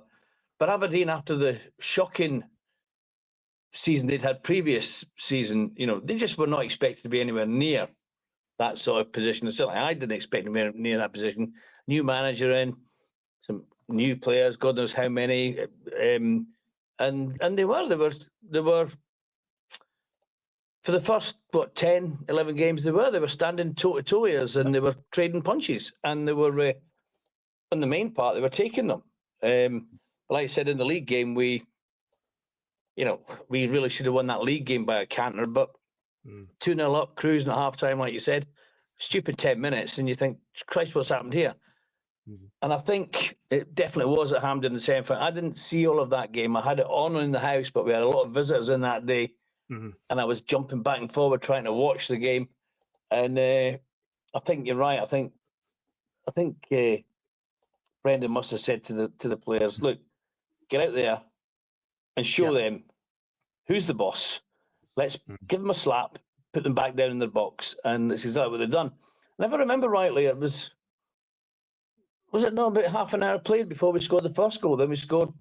But Aberdeen, after the shocking season they'd had previous season, they just were not expected to be anywhere near that sort of position. Certainly I didn't expect to be near that position. New manager in, some new players, God knows how many. And they were for the first 10, 11 games they were standing toe-to-toe and they were trading punches, and they were on the main part they were taking them. Like I said, in the league game, we really should have won that league game by a canter, but 2-0 up, cruising at half-time, like you said, stupid 10 minutes, and you think, Christ, what's happened here? And I think it definitely was at Hampden in the semi-final. I didn't see all of that game. I had it on in the house, but we had a lot of visitors in that day, and I was jumping back and forward trying to watch the game. And I think you're right. I think Brendan must have said to the players, look, get out there and show them who's the boss. Let's give them a slap, put them back down in their box, and that's exactly what they've done. And if I remember rightly, it was it not about half an hour played before we scored the first goal? Then we scored.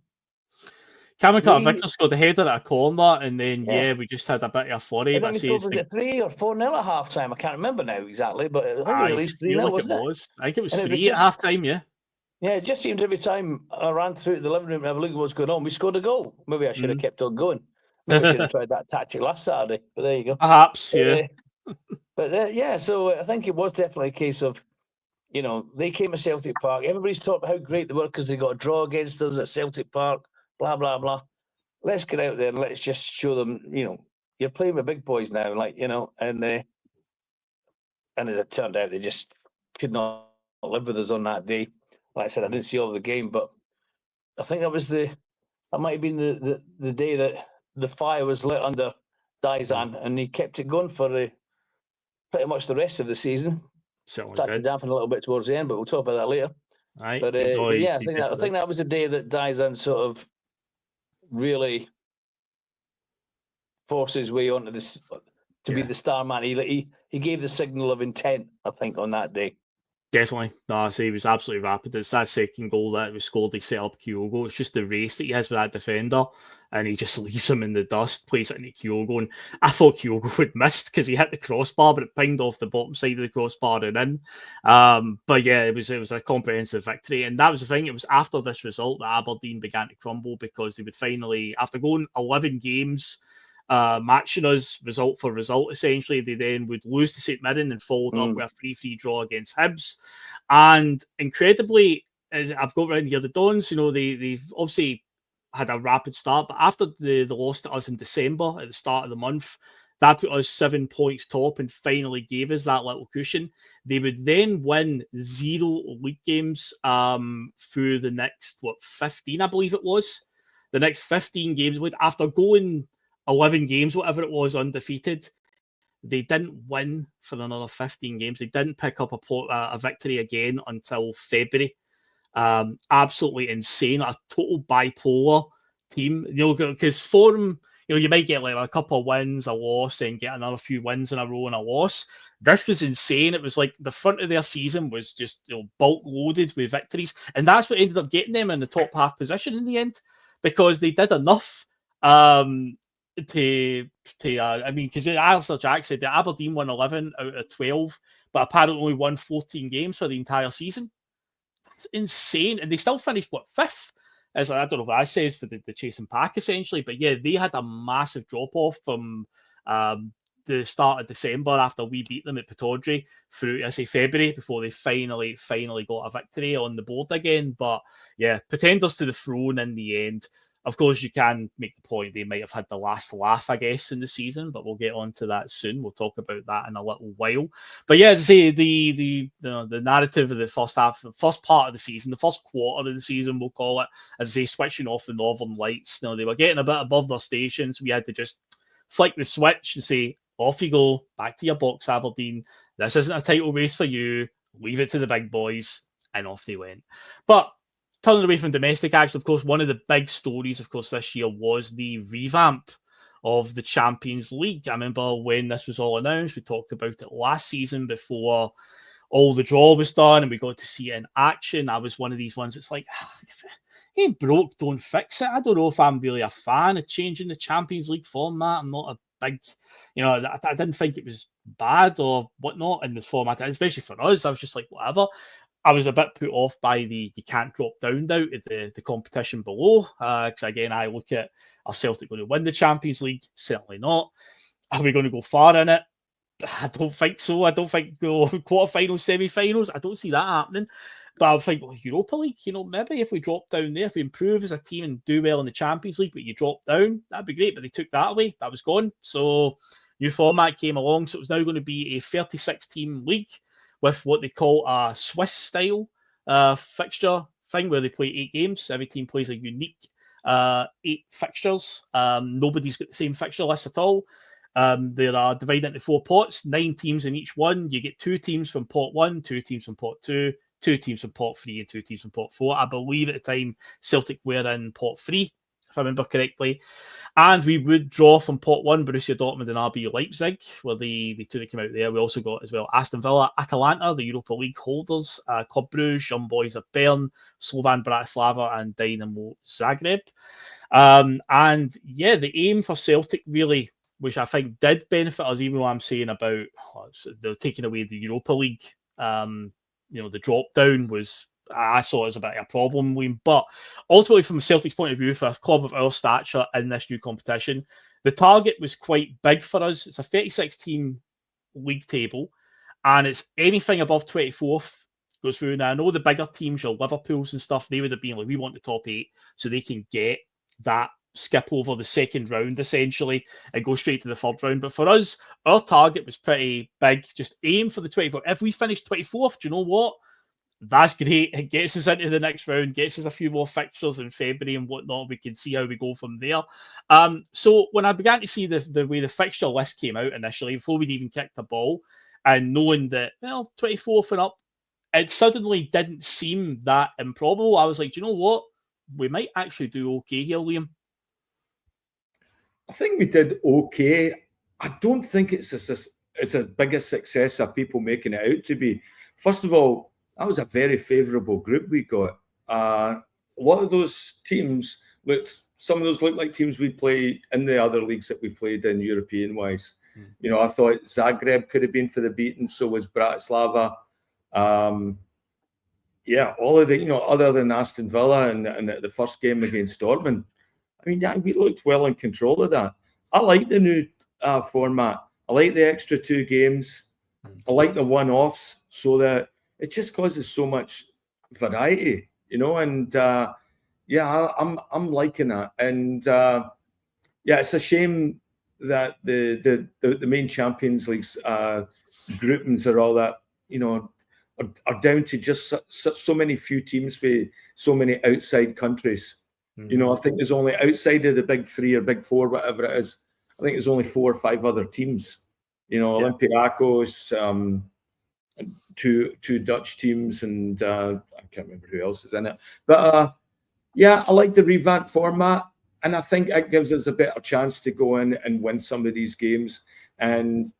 Cameron Carter-Vickers scored a header at a corner, and then we just had a bit of a flurry. But then we scored, was it 3 or 4-0 at half time? I can't remember now exactly, but I think it was at least 3-0. Like it was. I think it was 3 at half time. Yeah. Yeah, it just seemed every time I ran through the living room to have a look at what's going on, we scored a goal. Maybe I should have kept on going. Maybe I should have tried that tactic last Saturday, but there you go. Perhaps, yeah. So I think it was definitely a case of, they came to Celtic Park. Everybody's talking about how great they were because they got a draw against us at Celtic Park, blah, blah, blah. Let's get out there and let's just show them, you're playing with big boys now, and as it turned out, they just could not live with us on that day. Like I said, I didn't see all of the game, but I think that might have been the day that the fire was lit under Daizan, and he kept it going for pretty much the rest of the season. Started to dampen a little bit towards the end, but we'll talk about that later. Right. But yeah, I think that was the day that Daizan sort of really forced his way onto this to be the star man. He gave the signal of intent, I think, on that day. Definitely. No, I say he was absolutely rapid. It's that second goal that was scored, they set up Kyogo. It's just the race that he has with that defender, and he just leaves him in the dust, plays it into Kyogo. And I thought Kyogo had missed because he hit the crossbar, but it pinged off the bottom side of the crossbar and in. But yeah, it was a comprehensive victory. And that was the thing. It was after this result that Aberdeen began to crumble, because they would finally, after going 11 games, matching us result for result, essentially, they then would lose to St Mirren and followed up with a 3-3 draw against Hibs. And incredibly, I've got around here, the Dons, they've obviously had a rapid start, but after the loss to us in December at the start of the month, that put us 7 points top and finally gave us that little cushion. They would then win 0 league games through the next, 15, I believe it was. The next 15 games, after going 11 games, whatever it was, undefeated, they didn't win for another 15 games. They didn't pick up a victory again until February. Absolutely insane. A total bipolar team, because for them, you might get like a couple of wins, a loss, and get another few wins in a row and a loss. This was insane. It was like the front of their season was just bulk loaded with victories, and that's what ended up getting them in the top half position in the end, because they did enough because Alistair Jack said that Aberdeen won 11 out of 12, but apparently only won 14 games for the entire season. That's insane. And they still finished, fifth? I don't know what that says for the chasing pack, essentially. But yeah, they had a massive drop-off from the start of December after we beat them at Pittodrie through, February, before they finally got a victory on the board again. But yeah, pretenders to the throne in the end. Of course, you can make the point they might have had the last laugh, I guess, in the season, but we'll get on to that soon. We'll talk about that in a little while. But yeah, as I say, the narrative of the first part of the season, the first quarter of the season, we'll call it, as I say, switching off the Northern Lights. They were getting a bit above their stations. We had to just flick the switch and say, off you go, back to your box, Aberdeen. This isn't a title race for you. Leave it to the big boys. And off they went. But turning away from domestic action, of course, one of the big stories, of course, this year was the revamp of the Champions League. I remember when this was all announced, we talked about it last season before all the draw was done and we got to see it in action. I was one of these ones that's like, if it ain't broke, don't fix it. I don't know if I'm really a fan of changing the Champions League format. I'm not a big, I didn't think it was bad or whatnot in this format, especially for us. I was just like, whatever. I was a bit put off by you can't drop down now to the competition below. Because again, I look at, are Celtic going to win the Champions League? Certainly not. Are we going to go far in it? I don't think so. I don't think quarterfinals, semi-finals. I don't see that happening. But I think Europa League, maybe if we drop down there, if we improve as a team and do well in the Champions League, but you drop down, that'd be great. But they took that away. That was gone. So new format came along. So it was now going to be a 36-team league with what they call a Swiss-style fixture thing, where they play 8 games. Every team plays a unique 8 fixtures. Nobody's got the same fixture list at all. They are divided into 4 pots, 9 teams in each one. You get 2 teams from pot 1, 2 teams from pot 2, 2 teams from pot 3, and 2 teams from pot 4. I believe at the time Celtic were in pot 3, if I remember correctly. And we would draw from pot 1, Borussia Dortmund and RB Leipzig, where the two that came out there. We also got as well Aston Villa, Atalanta, the Europa League holders, Club Brugge, Young Boys of Bern, Slovan Bratislava, and Dynamo Zagreb. And yeah, the aim for Celtic really, which I think did benefit us, even though I'm saying about they're taking away the Europa League, the drop down was, I saw it as a bit of a problem, but ultimately from Celtic's point of view, for a club of our stature in this new competition, the target was quite big for us. It's a 36-team league table, and it's anything above 24th goes through. Now, I know the bigger teams, your Liverpools and stuff, they would have been like, we want the top 8 so they can get that skip over the second round, essentially, and go straight to the third round. But for us, our target was pretty big. Just aim for the 24th. If we finish 24th, do you know what? That's great. It gets us into the next round, gets us a few more fixtures in February and whatnot. We can see how we go from there. So when I began to see the way the fixture list came out initially, before we'd even kicked the ball, and knowing that, 24th and up, it suddenly didn't seem that improbable. I was like, do you know what? We might actually do okay here, Liam. I think we did okay. I don't think it's as big a success as people making it out to be. First of all, that was a very favourable group we got. A lot of those teams some of those looked like teams we'd play in the other leagues that we played in European-wise. You know, I thought Zagreb could have been for the beating, so was Bratislava. Yeah, all of the, you know, other than Aston Villa and the first game against Dortmund, I mean, yeah, we looked well in control of that. I like the new format. I like the extra 2 games. I like the one-offs, so that it just causes so much variety, you know. And yeah, I'm liking that. And yeah, it's a shame that the main Champions League's groupings are all that, you know, are down to just so many few teams for so many outside countries. You know, I think there's only, outside of the big 3 or big 4, whatever it is, I think there's only 4 or 5 other teams. You know, Olympiacos, 2 Dutch teams, and I can't remember who else is in it. But yeah, I like the revamped format, and I think it gives us a better chance to go in and win some of these games. And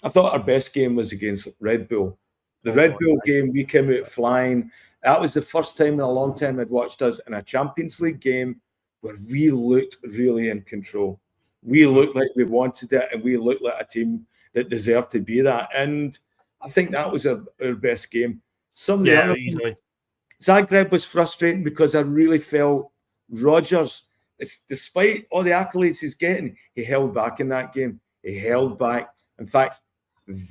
I thought our best game was against Red Bull. The Red Bull game, we came out flying. That was the first time in a long time I'd watched us in a Champions League game where we looked really in control. We looked like we wanted it, and we looked like a team that deserved to be that. And I think that was our best game. Easily. Zagreb was frustrating because I really felt Rodgers, despite all the accolades he's getting, he held back in that game. He held back. In fact,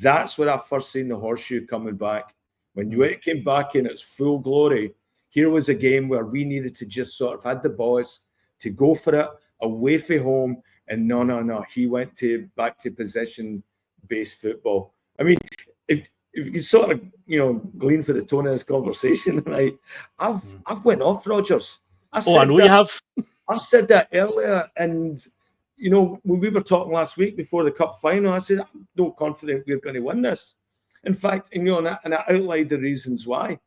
that's where I first seen the horseshoe coming back. When it came back in its full glory, here was a game where we needed to just sort of had the boys to go for it away from home. And no. He went back to possession-based football. I mean, if you sort of, you know, glean for the tone of this conversation tonight, I've went off Rodgers. I know you have. I said that earlier, and you know, when we were talking last week before the cup final, I said I'm not confident we're going to win this. In fact, and, you know, and I outlined the reasons why,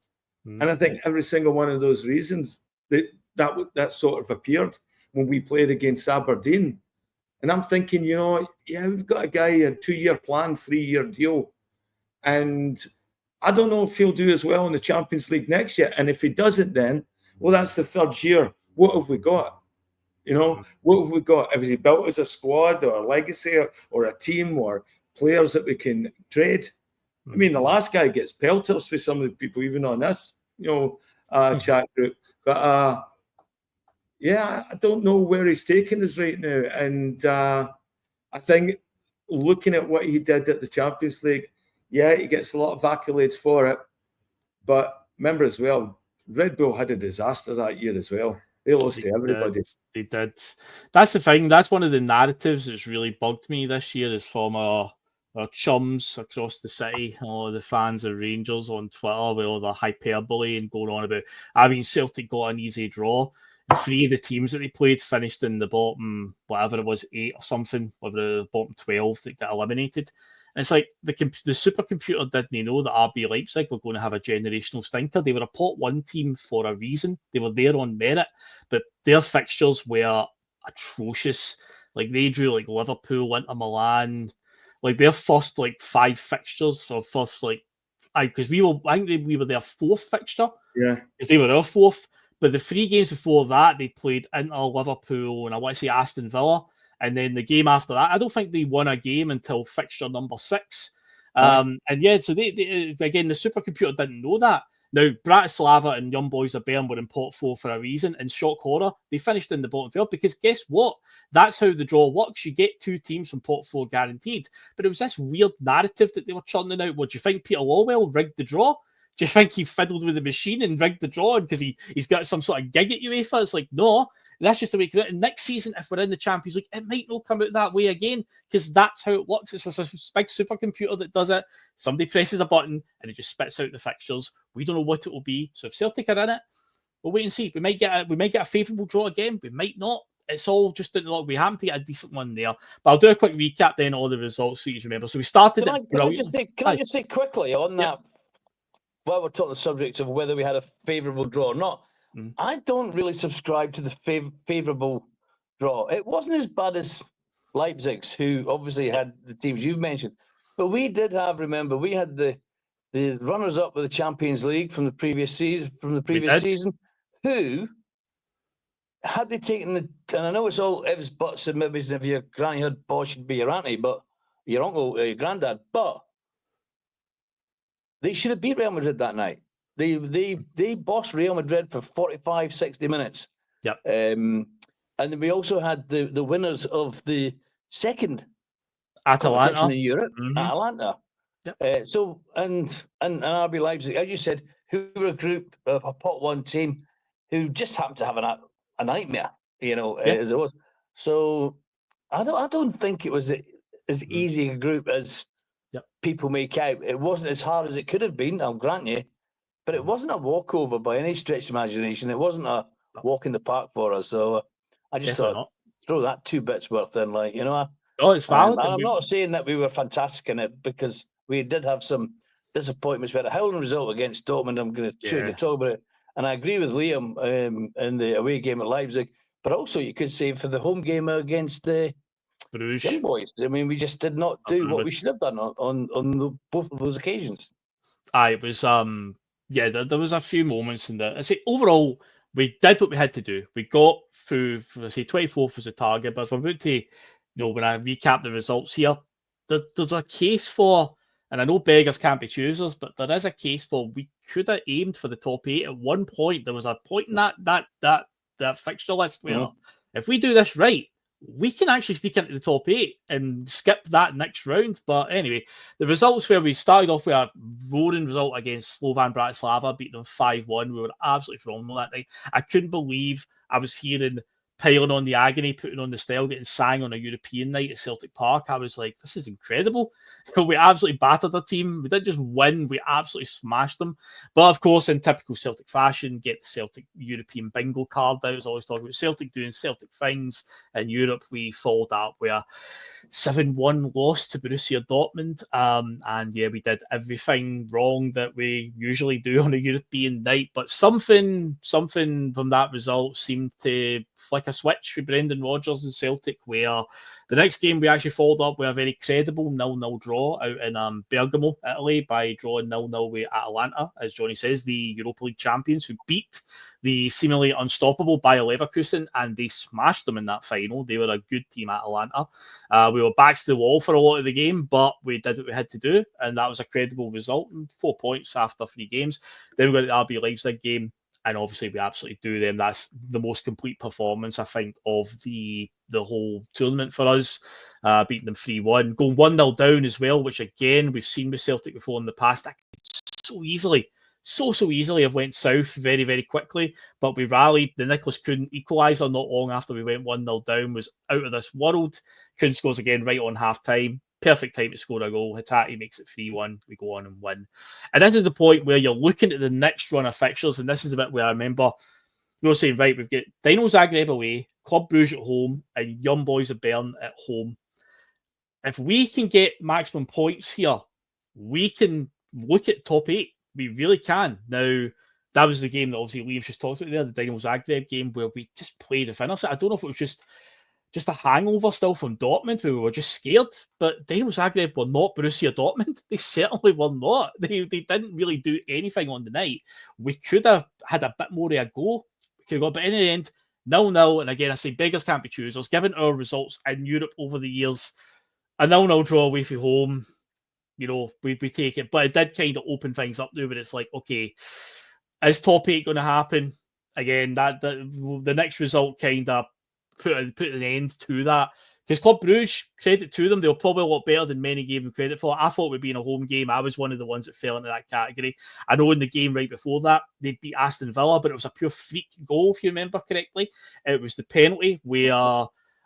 and I think every single one of those reasons that sort of appeared when we played against Aberdeen. And I'm thinking, you know, yeah, we've got a guy, a 2-year plan, 3-year deal. And I don't know if he'll do as well in the Champions League next year. And if he doesn't, then, well, that's the 3rd year. What have we got? You know, what have we got? Has he built as a squad or a legacy or a team or players that we can trade? I mean, the last guy gets pelters for some of the people, even on this, you know, chat group. But yeah, I don't know where he's taking us right now. And I think looking at what he did at the Champions League, yeah, he gets a lot of accolades for it. But remember as well, Red Bull had a disaster that year as well. They lost to everybody. They did. That's the thing. That's one of the narratives that's really bugged me this year is from our chums across the city, all the fans of Rangers on Twitter with all the hyperbole and going on about, I mean, Celtic got an easy draw. 3 of the teams that they played finished in the bottom, whatever it was, 8 or something, or the bottom 12 that got eliminated. And it's like the supercomputer didn't know that RB Leipzig were going to have a generational stinker. They were a pot 1 team for a reason. They were there on merit, but their fixtures were atrocious. Like they drew like Liverpool, Inter Milan, like their first like 5 fixtures or first like, because I think we were their 4th fixture. Yeah, because they were our 4th. But the 3 games before that, they played Inter, Liverpool, and I want to say Aston Villa. And then the game after that, I don't think they won a game until fixture number 6. And yeah, so they again, the supercomputer didn't know that. Now, Bratislava and Young Boys of Bern were in pot 4 for a reason. And shock horror, they finished in the bottom 12 because guess what? That's how the draw works. You get 2 teams from pot 4 guaranteed. But it was this weird narrative that they were churning out. What do you think Peter Lawwell rigged the draw? Do you think he fiddled with the machine and rigged the draw because he's got some sort of gig at UEFA? It's like, no, that's just the way it comes out. And next season, if we're in the Champions League, it might not come out that way again because that's how it works. It's a big supercomputer that does it. Somebody presses a button and it just spits out the fixtures. We don't know what it will be. So if Celtic are in it, we'll wait and see. We might get a favourable draw again. We might not. It's all just in the luck. We happen to get a decent one there. But I'll do a quick recap then of all the results so you remember. So we started Can I just say quickly on that? While we're talking the subject of whether we had a favourable draw or not, I don't really subscribe to the favourable draw. It wasn't as bad as Leipzig's, who obviously had the teams you've mentioned, but we did have. Remember, we had the the runners-up of the Champions League from the previous season, who, had they taken and I know it's all ifs, buts, and maybes, and if your granny had Bosch, should be your auntie, but your uncle, your granddad, but they should have beat Real Madrid that night. They bossed Real Madrid for 45, 60 minutes. Yep. And then we also had the winners of the second Atalanta in Europe, Atalanta. Yep. So and RB Leipzig, as you said, who were a group, a pot one team, who just happened to have a nightmare, as it was. So I don't think it was as easy a group as people make out. It wasn't as hard as it could have been, I'll grant you, but it wasn't a walkover by any stretch of imagination. It wasn't a walk in the park for us. So I just thought, throw that 2 bits worth in, Oh, it's valid. And I'm not saying that we were fantastic in it, because we did have some disappointments. We had a howling result against Dortmund. I'm going to talk about it. And I agree with Liam in the away game at Leipzig, but also you could say for the home game against the Young Boys. I mean, we just did not do what we should have done on both of those occasions. It was there was a few moments in that. I say overall, we did what we had to do. We got through. I say 24th was the target, but if we're about to, when I recap the results here, there's a case for. And I know beggars can't be choosers, but there is a case for we could have aimed for the top 8 at one point. There was a point in that fixture list where if we do this right, we can actually sneak into the top 8 and skip that next round. But anyway, the results where we started off with a roaring result against Slovan Bratislava, beating them 5-1. We were absolutely phenomenal that night. I couldn't believe I was hearing Piling on the Agony, putting on the style, getting sang on a European night at Celtic Park. I was like, this is incredible. We absolutely battered the team. We didn't just win, we absolutely smashed them. But of course, in typical Celtic fashion, get the Celtic European bingo card out. I was always talking about Celtic doing Celtic things. In Europe, we followed up with a 7-1 loss to Borussia Dortmund. And we did everything wrong that we usually do on a European night. But something from that result seemed to flick a switch with Brendan Rodgers and Celtic, where the next game we actually followed up with a very credible 0-0 draw out in Bergamo, Italy, by drawing 0-0 with Atalanta, as Johnny says, the Europa League champions, who beat the seemingly unstoppable Bayer Leverkusen, and they smashed them in that final. They were a good team, Atalanta. We were backs to the wall for a lot of the game, but we did what we had to do, and that was a credible result. 4 points after 3 games. Then we got the RB Leipzig game, and obviously we absolutely do them. That's the most complete performance, I think, of the whole tournament for us, beating them 3-1. Going 1-0 down as well, which again, we've seen with Celtic before in the past. That so easily have went south very, very quickly, but we rallied. The Nicholas Kuhn equaliser not long after we went 1-0 down was out of this world. Kuhn scores again right on half-time. Perfect time to score a goal. Hitati makes it 3-1. We go on and win. And this is the point where you're looking at the next run of fixtures, and this is a bit where I remember you're saying, right, we've got Dynamo Zagreb away, Club Brugge at home, and Young Boys of Bern at home. If we can get maximum points here, we can look at top 8. We really can. Now, that was the game that obviously Liam's just talked about there, the Dynamo Zagreb game, where we just played the finish. I don't know if it was just a hangover still from Dortmund, where we were just scared. But Dynamo Zagreb were not Borussia Dortmund. They certainly were not. They didn't really do anything on the night. We could have had a bit more of a go. But in the end, 0-0. And again, I say beggars can't be choosers. Given our results in Europe over the years, a 0-0 draw away from home, we take it. But it did kind of open things up there, but it's like, okay, is top 8 going to happen? Again, that the next result kind of put an end to that. Because Club Brugge, credit to them, they were probably a lot better than many gave them credit for. I thought it would be in a home game. I was one of the ones that fell into that category. I know in the game right before that, they beat Aston Villa, but it was a pure freak goal, if you remember correctly. It was the penalty where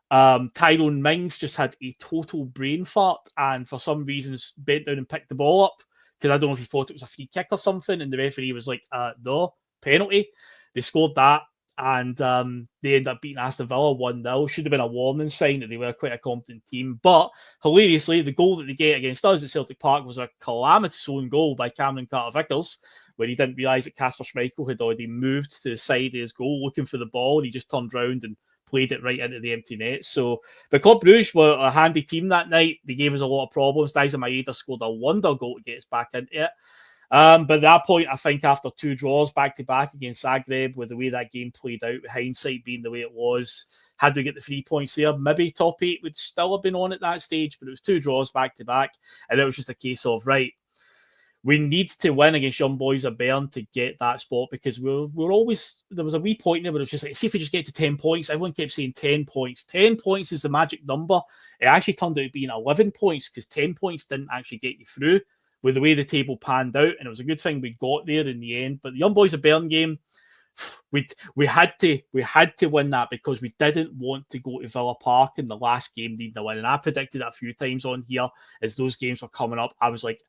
Tyrone Mings just had a total brain fart and for some reason bent down and picked the ball up, because I don't know if he thought it was a free kick or something, and the referee was like, no, penalty. They scored that, and they ended up beating Aston Villa 1-0. Should have been a warning sign that they were quite a competent team. But hilariously, the goal that they get against us at Celtic Park was a calamitous own goal by Cameron Carter-Vickers, where he didn't realise that Kasper Schmeichel had already moved to the side of his goal looking for the ball, and he just turned round and played it right into the empty net. So, but Club Brugge were a handy team that night. They gave us a lot of problems. Daiza Maeda scored a wonder goal to get us back into it. But at that point, I think after 2 draws back-to-back against Zagreb, with the way that game played out, with hindsight being the way it was, had we get the 3 points there, maybe top 8 would still have been on at that stage, but it was 2 draws back-to-back, and it was just a case of, right, we need to win against Young Boys of Bern to get that spot, because we're always, there was a wee point there where it was just like, see if we just get to 10 points. Everyone kept saying 10 points. 10 points is the magic number. It actually turned out being 11 points, because 10 points didn't actually get you through with the way the table panned out, and it was a good thing we got there in the end. But the Young Boys of Bern game, we had to win that, because we didn't want to go to Villa Park in the last game needing a win. And I predicted that a few times on here as those games were coming up. I was like,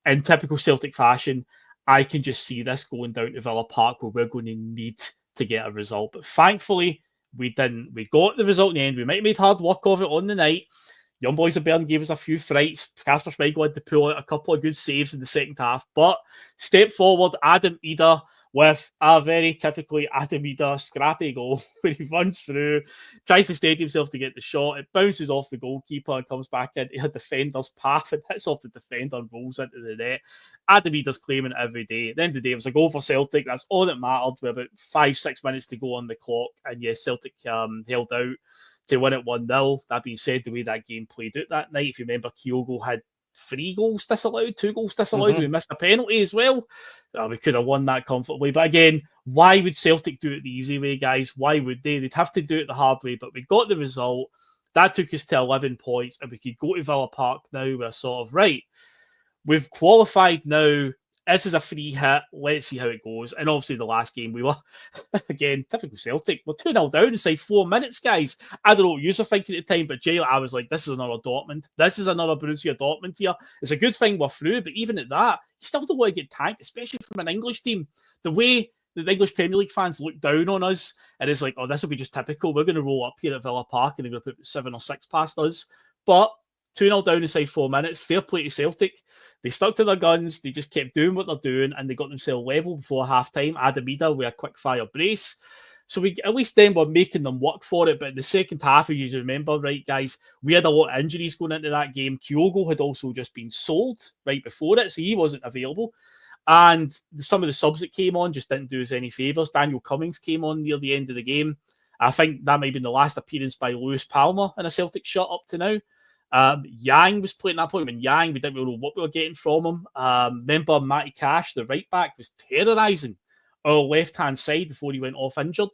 in typical Celtic fashion, I can just see this going down to Villa Park where we're going to need to get a result. But thankfully, we didn't. We got the result in the end. We might have made hard work of it on the night. Young Boys of Bern gave us a few frights. Kasper Schmeichel had to pull out a couple of good saves in the second half. But step forward, Adam Ida with a very typically Adam Ida scrappy goal when he runs through, tries to steady himself to get the shot. It bounces off the goalkeeper and comes back into a defender's path and hits off the defender and rolls into the net. Adam Ida's claiming it every day. At the end of the day, it was a goal for Celtic. That's all that mattered with about 5-6 minutes to go on the clock. And yes, Celtic held out to win it 1-0. That being said, the way that game played out that night, if you remember, Kyogo had 3 goals disallowed, 2 goals disallowed. We missed a penalty as well. We could have won that comfortably. But again, why would Celtic do it the easy way, guys? Why would they? They'd have to do it the hard way. But we got the result. That took us to 11 points, and we could go to Villa Park now. We're sort of, right, we've qualified now. This is a free hit. Let's see how it goes. And obviously, the last game, we were, again, typical Celtic. We're 2-0 down inside 4 minutes, guys. I don't know what you were thinking at the time, but Jay, I was like, this is another Dortmund. This is another Borussia Dortmund here. It's a good thing we're through, but even at that, you still don't want to get tanked, especially from an English team. The way the English Premier League fans look down on us, and it's like, oh, this will be just typical. We're going to roll up here at Villa Park, and they're going to put 7 or 6 past us. But 2-0 down inside 4 minutes. Fair play to Celtic. They stuck to their guns. They just kept doing what they're doing, and they got themselves level before half-time. Adam Ida with a quick-fire brace. So we at least then were making them work for it. But in the second half, if you remember, right, guys, we had a lot of injuries going into that game. Kyogo had also just been sold right before it, so he wasn't available. And some of the subs that came on just didn't do us any favours. Daniel Cummings came on near the end of the game. I think that might have been the last appearance by Lewis Palmer in a Celtic shirt up to now. Yang was playing that point when Yang, we didn't really know what we were getting from him. Remember Matty Cash, the right back, was terrorising our left-hand side before he went off injured.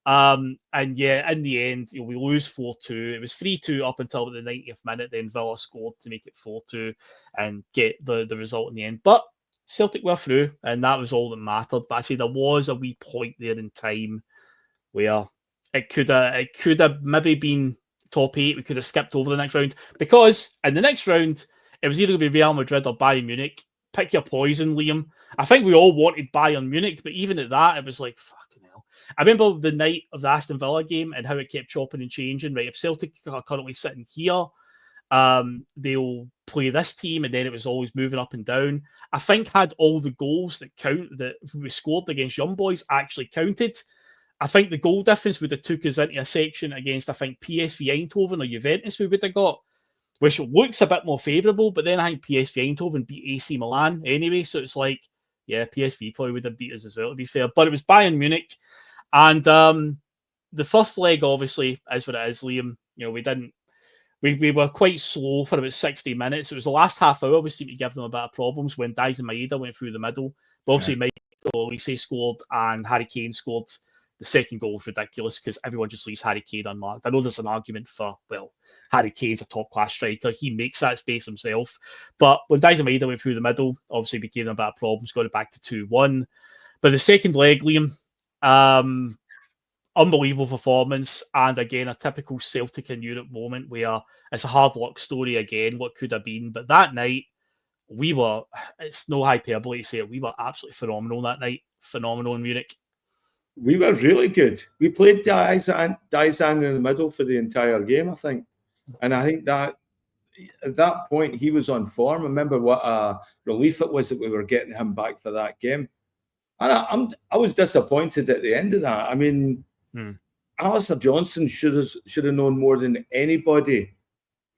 And yeah, in the end, we lose 4-2. It was 3-2 up until the 90th minute. Then Villa scored to make it 4-2 and get the result in the end. But Celtic were through, and that was all that mattered. But I say there was a wee point there in time where it could have maybe been top 8. We could have skipped over the next round, because in the next round it was either going to be Real Madrid or Bayern Munich. Pick your poison, Liam. I think we all wanted Bayern Munich, but even at that, it was like, fucking hell. I remember the night of the Aston Villa game and how it kept chopping and changing. Right, if Celtic are currently sitting here, they'll play this team, and then it was always moving up and down. I think had all the goals that we scored against Young Boys actually counted, I think the goal difference would have took us into a section against, I think, PSV Eindhoven or Juventus we would have got, which looks a bit more favourable, but then I think PSV Eindhoven beat AC Milan anyway, so it's like, yeah, PSV probably would have beat us as well, to be fair. But it was Bayern Munich, and the first leg, obviously, is what it is, Liam. You know, we were quite slow for about 60 minutes. It was the last half hour we seemed to give them a bit of problems when Daizen Maeda went through the middle. But obviously, Michael Olise scored and Harry Kane scored. The second goal is ridiculous because everyone just leaves Harry Kane unmarked. I know there's an argument for, well, Harry Kane's a top-class striker. He makes that space himself. But when Daizen Maeda went through the middle, obviously we gave them a bit of problems, got it back to 2-1. But the second leg, Liam, unbelievable performance. And again, a typical Celtic in Europe moment where it's a hard luck story again, what could have been. But that night, it's no hyperbole to say it, we were absolutely phenomenal that night. Phenomenal in Munich. We were really good. We played Daizen in the middle for the entire game, I think. And I think that at that point, he was on form. I remember what a relief it was that we were getting him back for that game. And I was disappointed at the end of that. I mean, Alistair Johnston should have known more than anybody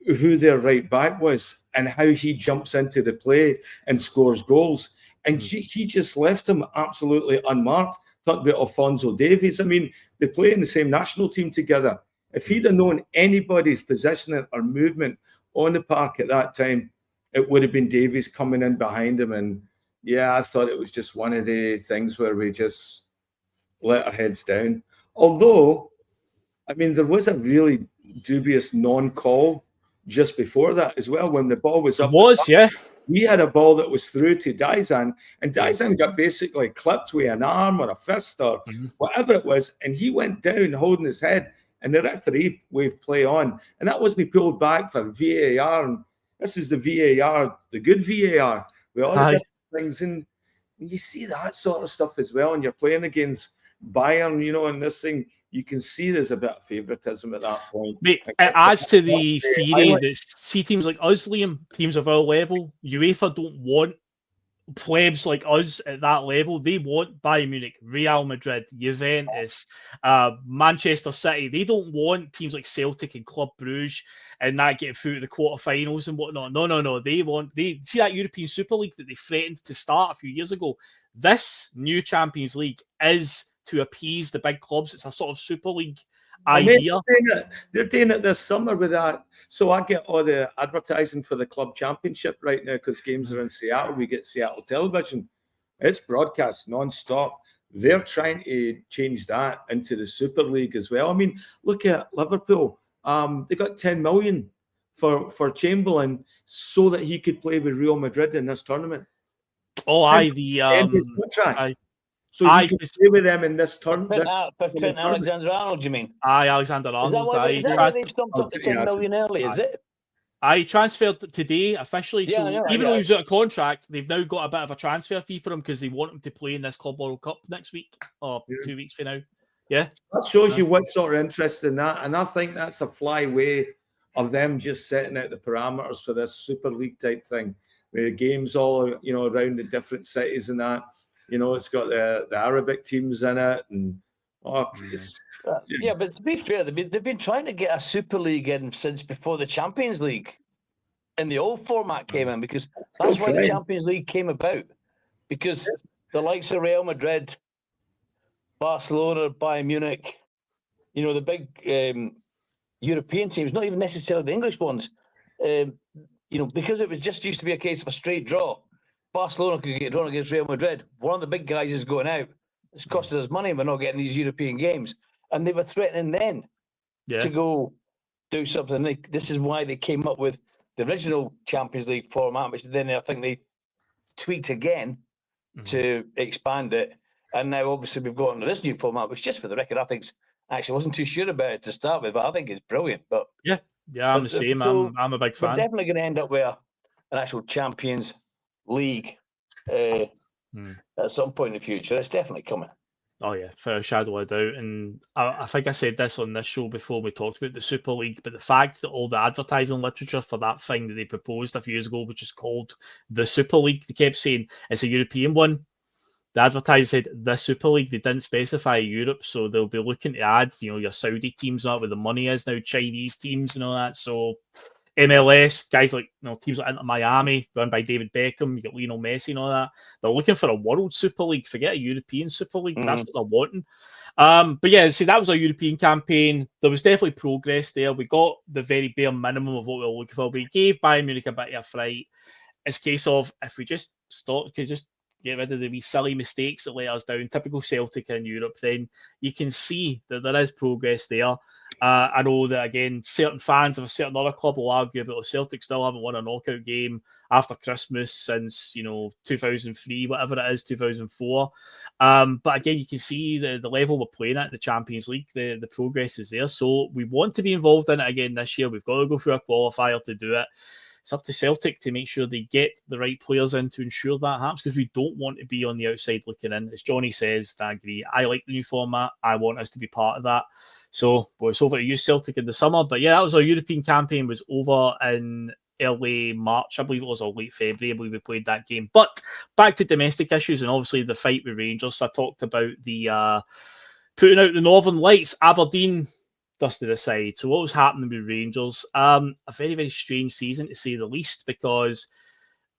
who their right back was and how he jumps into the play and scores goals. and he just left him absolutely unmarked. Talked about Alphonso Davies. I mean, they play in the same national team together. If he'd have known anybody's positioning or movement on the park at that time, it would have been Davies coming in behind him. And yeah, I thought it was just one of the things where we just let our heads down. Although, I mean, there was a really dubious non-call just before that as well, when the ball was up. Yeah. We had a ball that was through to Daizan, and Daizan got basically clipped with an arm or a fist or whatever it was, and he went down holding his head, and the referee waved play on, and that wasn't pulled back for VAR. And this is the VAR, the good VAR, with all the different things, and you see that sort of stuff as well. And you're playing against Bayern, you know, and this thing, you can see there's a bit of favouritism at that point. But it adds to the theory that see teams like us, Liam, teams of our level, UEFA don't want plebs like us at that level. They want Bayern Munich, Real Madrid, Juventus, Manchester City. They don't want teams like Celtic and Club Brugge and that getting through to the quarterfinals and whatnot. No. They see that European Super League that they threatened to start a few years ago. This new Champions League is to appease the big clubs. It's a sort of Super League idea. They're doing it this summer with that. So I get all the advertising for the club championship right now because games are in Seattle. We get Seattle television. It's broadcast non-stop. They're trying to change that into the Super League as well. I mean, look at Liverpool. They got 10 million for Chamberlain so that he could play with Real Madrid in this tournament. Oh, So you can stay with them in this turn. Alexander-Arnold, you mean? Alexander-Arnold. Is that why they've stumped up to 10 million early, is it? I transferred today officially. Even though he's out of contract, they've now got a bit of a transfer fee for him because they want him to play in this Club World Cup next week or 2 weeks from now. Yeah. That shows you what sort of interest in that. And I think that's a flyway of them just setting out the parameters for this Super League type thing. Where games all, you know, around the different cities and that. You know, it's got the Arabic teams in it, and but to be fair, they've been trying to get a Super League in since before the Champions League, in the old format came in, because that's why the Champions League came about, because the likes of Real Madrid, Barcelona, Bayern Munich, you know, the big European teams, not even necessarily the English ones, you know, because it was just used to be a case of a straight draw. Barcelona could get drawn against Real Madrid. One of the big guys is going out. It's costing us money. We're not getting these European games. And they were threatening then to go do something. This is why they came up with the original Champions League format, which then I think they tweaked again to expand it. And now, obviously, we've got into this new format, which, just for the record, I think actually wasn't too sure about it to start with, but I think it's brilliant. But I'm the same. So I'm a big fan. We're definitely going to end up with an actual Champions League at some point in the future. It's definitely coming. Oh yeah, for a shadow of a doubt. And I think I said this on this show before we talked about the Super League, but the fact that all the advertising literature for that thing that they proposed a few years ago, which is called the Super League, they kept saying it's a European one. The advertiser said the Super League. They didn't specify Europe, so they'll be looking to add, you know, your Saudi teams, not where the money is now, Chinese teams and all that. So MLS, guys like, you know, teams like Inter Miami, run by David Beckham, you got Lionel Messi and all that. They're looking for a World Super League. Forget a European Super League. That's what they're wanting. But yeah, see, that was our European campaign. There was definitely progress there. We got the very bare minimum of what we were looking for. We gave Bayern Munich a bit of a fright. It's a case of, if we just could just get rid of the wee silly mistakes that let us down, typical Celtic in Europe, then you can see that there is progress there. I know that, again, certain fans of a certain other club will argue about Celtic still haven't won a knockout game after Christmas since, you know, 2003, whatever it is, 2004. But again, you can see the level we're playing at the Champions League, the progress is there. So we want to be involved in it again this year. We've got to go through a qualifier to do it. It's up to Celtic to make sure they get the right players in to ensure that happens, because we don't want to be on the outside looking in. As Johnny says, I agree. I like the new format. I want us to be part of that. So it's over to you, Celtic, in the summer. But yeah, that was our European campaign, was over in early March, I believe it was, or late February, I believe we played that game. But back to domestic issues and obviously the fight with Rangers. So I talked about the putting out the Northern Lights. Aberdeen dusted aside. So what was happening with Rangers? A very, very strange season, to say the least, because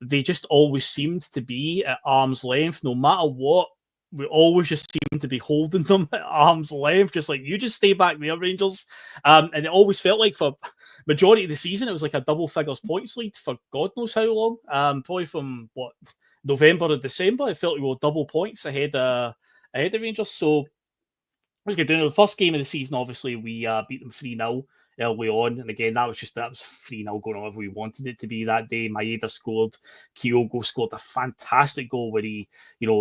they just always seemed to be at arm's length, no matter what. We always just seem to be holding them at arm's length, just like, you just stay back there, Rangers. And it always felt like for majority of the season, it was like a double figures points lead for God knows how long. Probably from November or December, it felt like we were double points ahead of Rangers. So we could do the first game of the season. Obviously, we beat them 3-0 early on, and again, that was 3-0 going however we wanted it to be that day. Maeda scored, Kyogo scored a fantastic goal where he,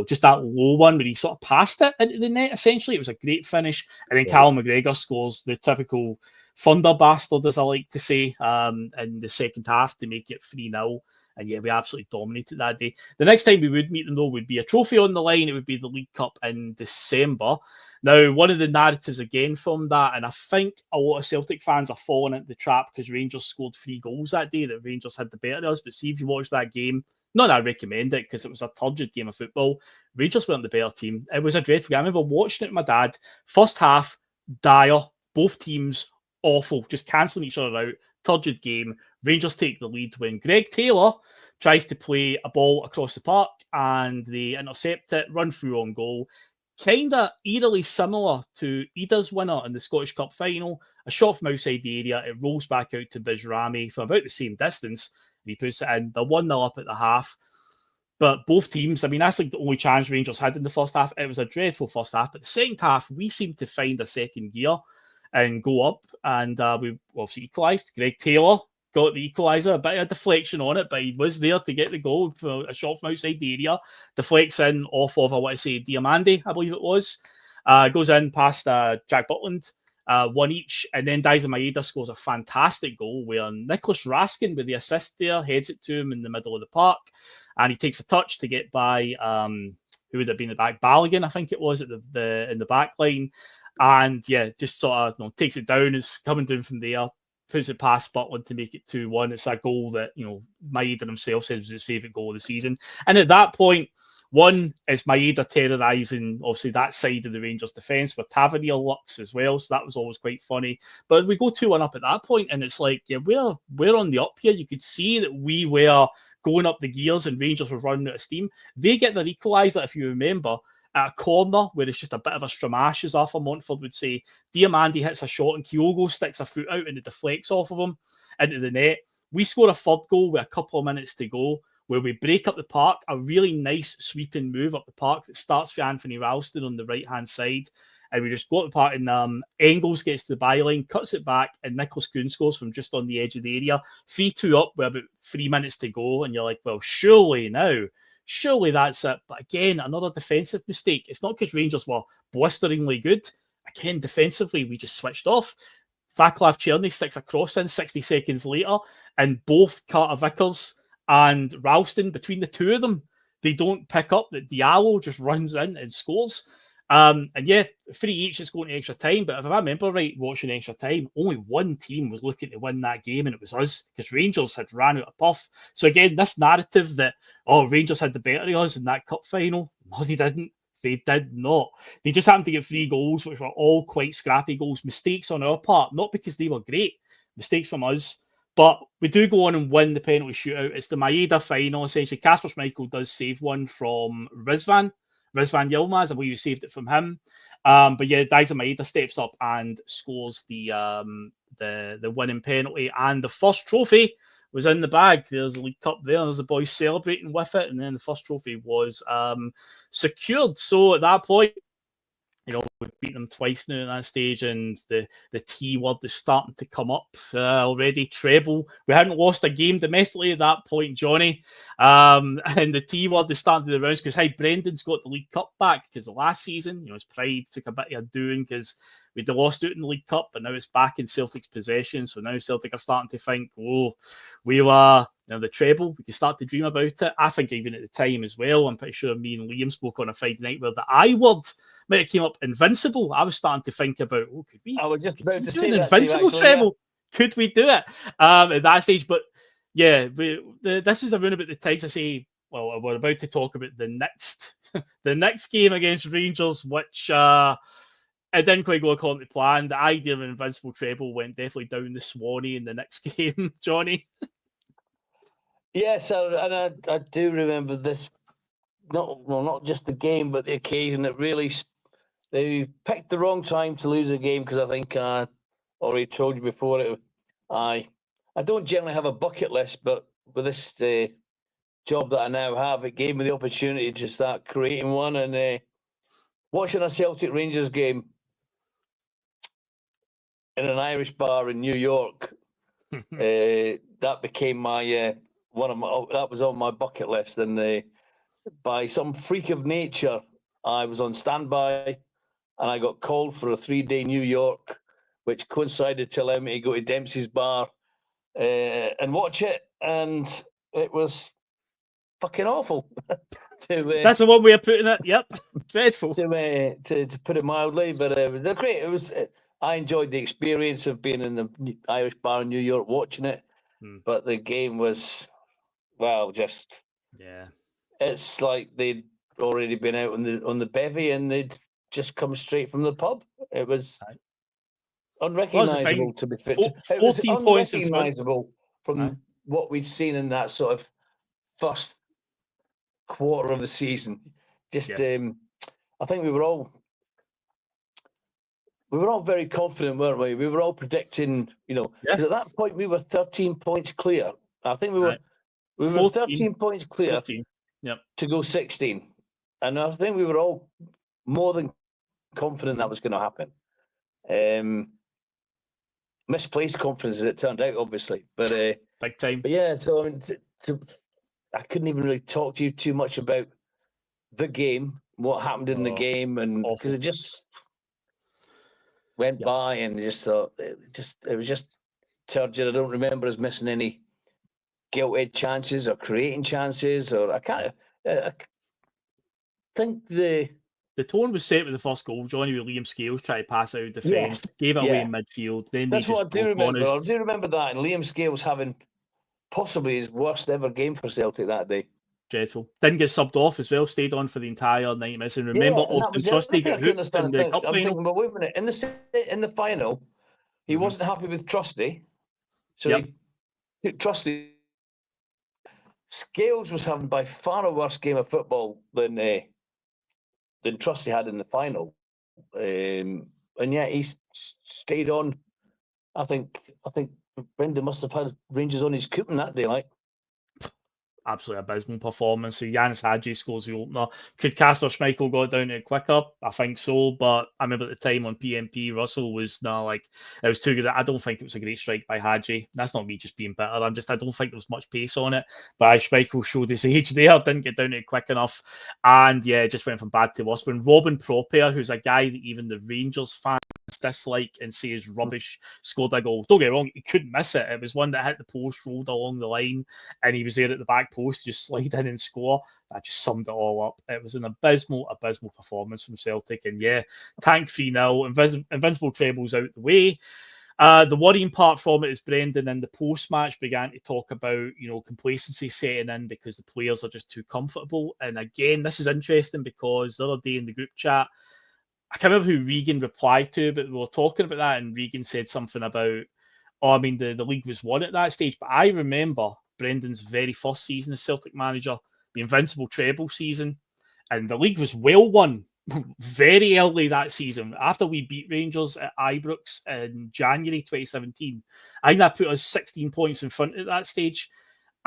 just that low one where he sort of passed it into the net. Essentially, it was a great finish, and then Callum McGregor scores the typical thunder bastard, as I like to say, in the second half to make it 3-0. And yeah, we absolutely dominated that day. The next time we would meet them, though, would be a trophy on the line. It would be the League Cup in December. Now, one of the narratives again from that, and I think a lot of Celtic fans are falling into the trap because Rangers scored 3 goals that day, that Rangers had the better of us. But see, if you watch that game, not that I recommend it because it was a turgid game of football. Rangers weren't the better team. It was a dreadful game. I remember watching it with my dad. First half, dire. Both teams, awful. Just cancelling each other out. Turgid game. Rangers take the lead when Greg Taylor tries to play a ball across the park and they intercept it, run through on goal. Kind of eerily similar to Ida's winner in the Scottish Cup final. A shot from outside the area, it rolls back out to Bijrami from about the same distance, and he puts it in. They're 1-0 up at the half. But both teams, I mean, that's like the only chance Rangers had in the first half. It was a dreadful first half. But the second half, we seemed to find a second gear and go up, and we obviously equalised. Greg Taylor got the equaliser, a bit of deflection on it, but he was there to get the goal for a shot from outside the area. Deflects in off of, I want to say, Diamande, I believe it was. Goes in past Jack Butland, one each, and then Daizen Maeda scores a fantastic goal where Nicholas Raskin, with the assist there, heads it to him in the middle of the park, and he takes a touch to get by, who would have been the back? Balogun, I think it was, at the in the back line. And yeah, just sort of takes it down. It's coming down from there, puts it past Butland to make it 2-1. It's a goal that Maeda himself said was his favourite goal of the season. And at that point, one is Maeda terrorising obviously that side of the Rangers defence where Tavernier looks as well. So that was always quite funny. But we go 2-1 up at that point, and it's like, yeah, we're on the up here. You could see that we were going up the gears and Rangers were running out of steam. They get their equaliser, if you remember, at a corner where it's just a bit of a stramash, as Arthur Montford would say. Diamande hits a shot and Kyogo sticks a foot out and it deflects off of him into the net. We score a third goal with a couple of minutes to go where we break up the park, a really nice sweeping move up the park that starts for Anthony Ralston on the right-hand side. And we just go up the park and Engels gets to the byline, cuts it back, and Nicholas Kuhn scores from just on the edge of the area. 3-2 up with about 3 minutes to go. And you're like, well, surely that's it. But again, another defensive mistake. It's not because Rangers were blisteringly good. Again, defensively, we just switched off. Vaclav Cherny sticks a cross in 60 seconds later, and both Carter Vickers and Ralston, between the two of them, they don't pick up that Diallo just runs in and scores. And yeah, 3 each, it's going to extra time. But if I remember right, watching extra time, only one team was looking to win that game, and it was us, because Rangers had ran out of puff. So again, this narrative that, Rangers had the better of us in that cup final, no, they didn't. They did not. They just happened to get 3 goals, which were all quite scrappy goals. Mistakes on our part, not because they were great. Mistakes from us. But we do go on and win the penalty shootout. It's the Maeda final, essentially. Kasper Schmeichel does save one from Rizvan Yilmaz. I believe he saved it from him. But yeah, Daizen Maeda steps up and scores the winning penalty. And the first trophy was in the bag. There's a League Cup there. There's the boys celebrating with it. And then the first trophy was secured. So at that point, we've beaten them twice now at that stage, and the T word is starting to come up already. Treble. We hadn't lost a game domestically at that point, Johnny. And the T word is starting to do the rounds because, Brendan's got the League Cup back because the last season, his pride took a bit of a doing because we'd lost out in the League Cup, but now it's back in Celtic's possession. So now Celtic are starting to think, we were the treble. We can start to dream about it. I think even at the time as well, I'm pretty sure me and Liam spoke on a Friday night where the I word might have came up. Invincible. I was starting to think about, could we? I was just about to say an invincible treble. Yeah. Could we do it at that stage? But yeah, this is around about the times I say, well, we're about to talk about the next game against Rangers, which it didn't quite go according to plan. The idea of an invincible treble went definitely down the Swanee in the next game, Johnny. Yes, I do remember this. Not just the game, but the occasion. That really, they picked the wrong time to lose a game, because I think I already told you before. I don't generally have a bucket list, but with this job that I now have, it gave me the opportunity to start creating one. And watching a Celtic Rangers game in an Irish bar in New York, that became my that was on my bucket list. And by some freak of nature, I was on standby, and I got called for a 3-day New York, which coincided to allow me to go to Dempsey's bar and watch it, and it was fucking awful. That's the one way of putting it. Yep, dreadful. To put it mildly, but they're great. I enjoyed the experience of being in the Irish bar in New York watching it, but the game was, well, just it's like they'd already been out on the bevy, and they'd just come straight from the pub. It was unrecognisable, to be fit. 14 points unrecognisable from what we'd seen in that sort of first quarter of the season. Just, I think we were all very confident, weren't we? We were all predicting, because at that point we were 13 points clear. I think we were 13 points clear 14. To go 16. And I think we were all more than confident that was going to happen. Misplaced confidence, as it turned out, obviously. But big time. But yeah, so I mean, I couldn't even really talk to you too much about the game, what happened in the game, and because it just went by, and just thought it was just turgid. I don't remember us missing any gilt-edged chances or creating chances, or I think the tone was set with the first goal. Johnny with Liam Scales tried to pass out defence, gave it away in midfield. Then that's what I do remember. I do remember that, and Liam Scales having possibly his worst ever game for Celtic that day. Dreadful. Didn't get subbed off as well. Stayed on for the entire 90 minutes. And remember, Austin Trusty got hooked in the cup final. Thinking, but wait a minute. In the final, he wasn't happy with Trusty, so he took Trusty. Scales was having by far a worse game of football than Trusty had in the final, and yet he stayed on. I think Brendan must have had Rangers on his coupon that day, like. Absolutely abysmal performance. So Yanis Hadji scores the opener. Could Kasper Schmeichel got down to it quicker? I think so, but I remember at the time on PMP, Russell was it was too good. I don't think it was a great strike by Hadji. That's not me just being bitter. I don't think there was much pace on it. But Schmeichel showed his age there, didn't get down to it quick enough, and it just went from bad to worse. When Robin Proper, who's a guy that even the Rangers fans dislike and say is rubbish, scored a goal. Don't get me wrong, he couldn't miss it. It was one that hit the post, rolled along the line, and he was there at the back post, just slide in and score. That just summed it all up. It was an abysmal performance from Celtic, and tanked 3-0, invincible trebles out the way. The worrying part from it is Brendan in the post-match began to talk about, complacency setting in because the players are just too comfortable. And again, this is interesting because the other day in the group chat, I can't remember who Regan replied to, but we were talking about that, and Regan said something about, the league was won at that stage. But I remember Brendan's very first season as Celtic manager, the invincible treble season, and the league was well won very early that season. After we beat Rangers at Ibrox in January 2017, I think that put us 16 points in front at that stage.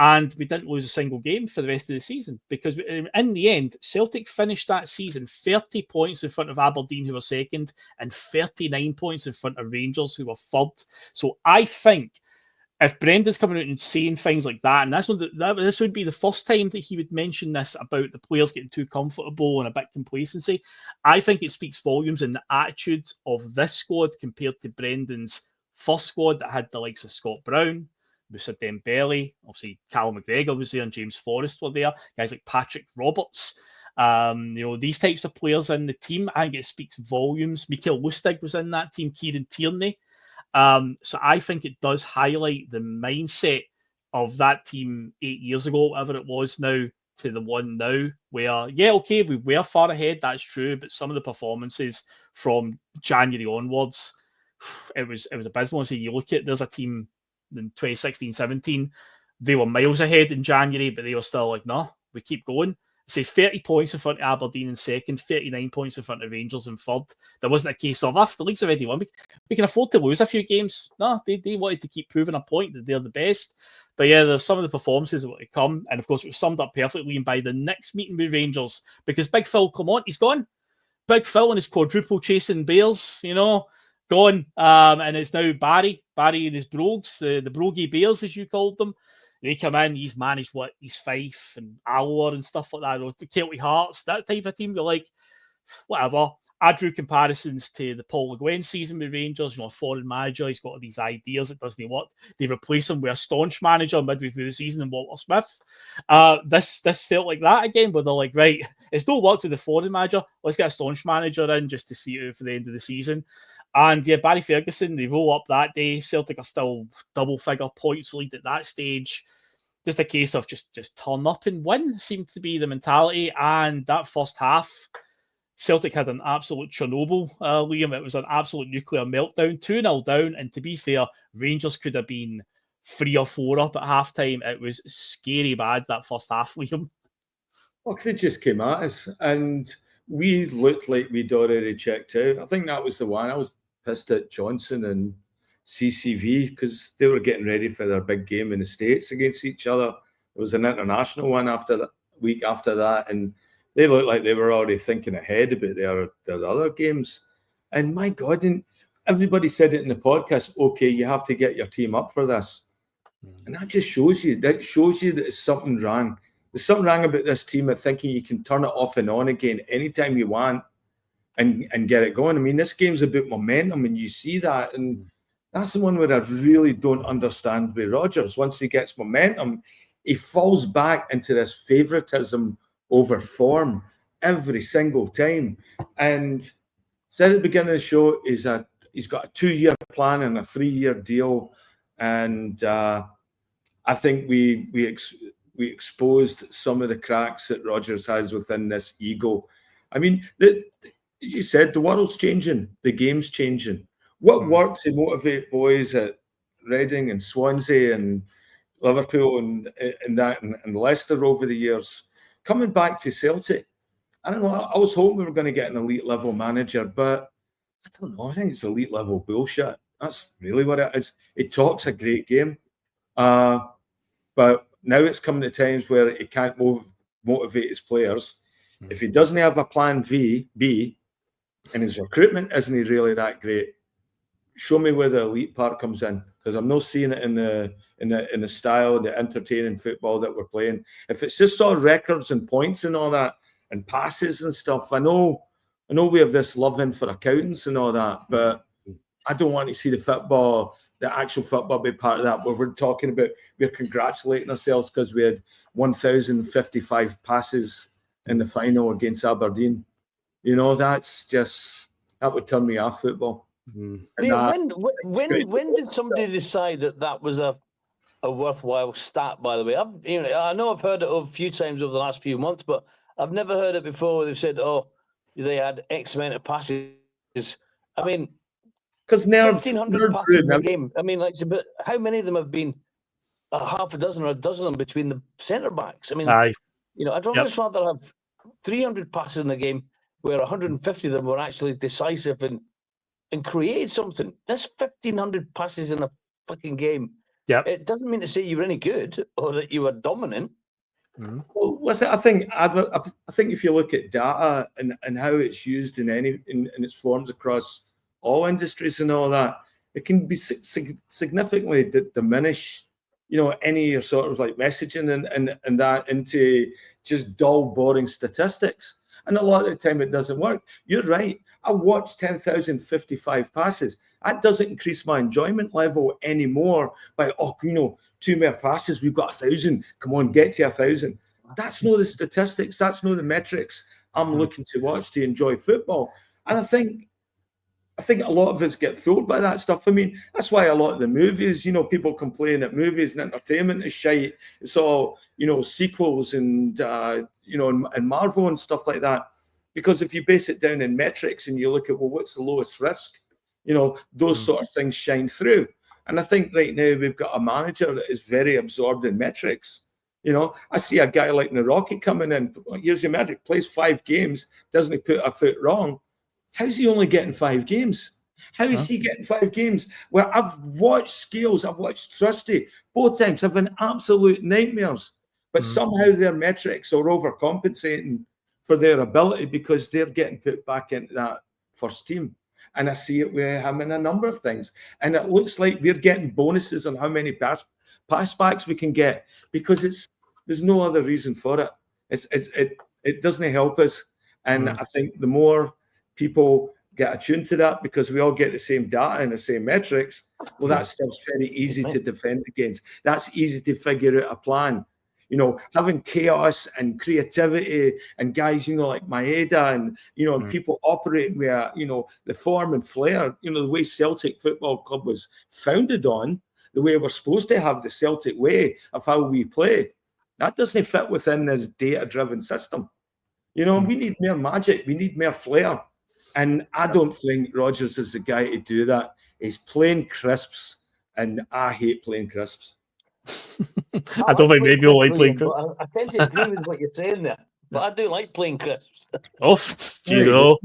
And we didn't lose a single game for the rest of the season because in the end, Celtic finished that season 30 points in front of Aberdeen, who were second, and 39 points in front of Rangers, who were third. So I think if Brendan's coming out and saying things like that, and this would be the first time that he would mention this about the players getting too comfortable and a bit complacency, I think it speaks volumes in the attitude of this squad compared to Brendan's first squad that had the likes of Scott Brown, Moussa Dembele, obviously Callum McGregor was there and James Forrest were there, guys like Patrick Roberts, these types of players in the team. I think it speaks volumes. Mikael Lustig was in that team, Kieran Tierney. So I think it does highlight the mindset of that team 8 years ago, whatever it was now, to the one now, where, we were far ahead, that's true, but some of the performances from January onwards, it was abysmal. So you look at, there's a team in 2016-17, they were miles ahead in January, but they were still like, no, we keep going. Say 30 points in front of Aberdeen in second, 39 points in front of Rangers in third. There wasn't a case of, the league's already won, we can afford to lose a few games. No, they wanted to keep proving a point that they're the best. But yeah, there's some of the performances that would come, and of course it was summed up perfectly by the next meeting with Rangers, because Big Phil Clement, he's gone. Big Phil and his quadruple chasing Bears, gone. And it's now Barry and his Brogues, the Brogy Bears, as you called them. They come in, he's managed his Fife and Alor and stuff like that, the Celtic Hearts, that type of team. You're like, whatever. I drew comparisons to the Paul Le Guen season with Rangers, a foreign manager, he's got all these ideas, it doesn't work. They replace him with a staunch manager midway through the season in Walter Smith. This felt like that again, where they're like, right, it's not worked with the foreign manager, let's get a staunch manager in just to see it for the end of the season. And yeah, Barry Ferguson, they roll up that day. Celtic are still double-figure points lead at that stage. Just a case of just turn up and win seemed to be the mentality. And that first half, Celtic had an absolute Chernobyl, Liam. It was an absolute nuclear meltdown, 2-0 down. And to be fair, Rangers could have been 3 or 4 up at halftime. It was scary bad, that first half, Liam. Well, because it just came at us. And we looked like we'd already checked out. I think that was the one. I was pissed at Johnson and CCV because they were getting ready for their big game in the States against each other. It was an international one week after that, and they looked like they were already thinking ahead about their other games. And my God, and everybody said it in the podcast, okay, you have to get your team up for this. And that just shows you that it's something wrong. There's something wrong about this team at thinking you can turn it off and on again anytime you want and get it going. I mean, this game's about momentum, and you see that. And that's the one where I really don't understand with Rodgers. Once he gets momentum, he falls back into this favoritism over form every single time. And said at the beginning of the show, he's got a 2-year plan and a 3-year deal. And I think we exposed some of the cracks that Rodgers has within this ego. I mean, as you said, the world's changing, the game's changing. What worked to motivate boys at Reading and Swansea and Liverpool and Leicester over the years, coming back to Celtic, I don't know, I was hoping we were going to get an elite level manager, but I don't know, I think it's elite level bullshit. That's really what it is. He talks a great game, but now it's coming to times where he can't motivate his players. If he doesn't have a plan B, and his recruitment isn't really that great, show me where the elite part comes in, because I'm not seeing it in the style, the entertaining football that we're playing. If it's just all records and points and all that and passes and stuff, I know we have this love-in for accountants and all that, but I don't want to see the actual football be part of that, where we're talking about, we're congratulating ourselves because we had 1,055 passes in the final against Aberdeen. That would turn me off football. When did somebody decide that was a worthwhile stat, by the way? I know I've heard it a few times over the last few months, but I've never heard it before where they've said, they had X amount of passes. I mean, because 1,500 passes in the game. I mean, but how many of them have been half a dozen or a dozen of them between the centre backs? I mean, I'd almost rather have 300 passes in the game where 150 of them were actually decisive and created something. That's 1,500 passes in a fucking game. Yeah, it doesn't mean to say you were any good or that you were dominant. Well, listen, I think if you look at data and how it's used in its forms across all industries and all that, it can be significantly diminish, any sort of like messaging and that into just dull, boring statistics. And a lot of the time it doesn't work. You're right. I watched 10,055 passes. That doesn't increase my enjoyment level anymore by, 2 more passes. We've got 1,000. Come on, get to 1,000. That's not the statistics. That's not the metrics I'm looking to watch to enjoy football. And I think a lot of us get fooled by that stuff. I mean, that's why a lot of the movies, people complain that movies and entertainment is shite. It's all, sequels and, and Marvel and stuff like that. Because if you base it down in metrics and you look at, what's the lowest risk? Those sort of things shine through. And I think right now we've got a manager that is very absorbed in metrics. You know, I see a guy like Narocki coming in, here's your metric, plays 5 games, doesn't he put a foot wrong? How's he only getting 5 games? How is he getting 5 games? Well, I've watched Scales, I've watched Trusty, both times have been absolute nightmares. But somehow their metrics are overcompensating for their ability because they're getting put back into that first team. And I see it with him in a number of things. And it looks like we're getting bonuses on how many pass backs we can get because there's no other reason for it. It doesn't help us. And I think the more people get attuned to that because we all get the same data and the same metrics, well, that stuff's very easy to defend against. That's easy to figure out a plan. You know, having chaos and creativity and guys, you know, like Maeda and, you know, and people operating with, you know, the form and flair, you know, the way Celtic Football Club was founded on, the way we're supposed to have the Celtic way of how we play, that doesn't fit within this data-driven system. You know, we need more magic. We need more flair. And I don't think Rodgers is the guy to do that. He's playing crisps, and I hate playing crisps. I don't think maybe you'll like playing crisps. I tend to agree with what you're saying there, but I do like playing crisps. Oh, jeez,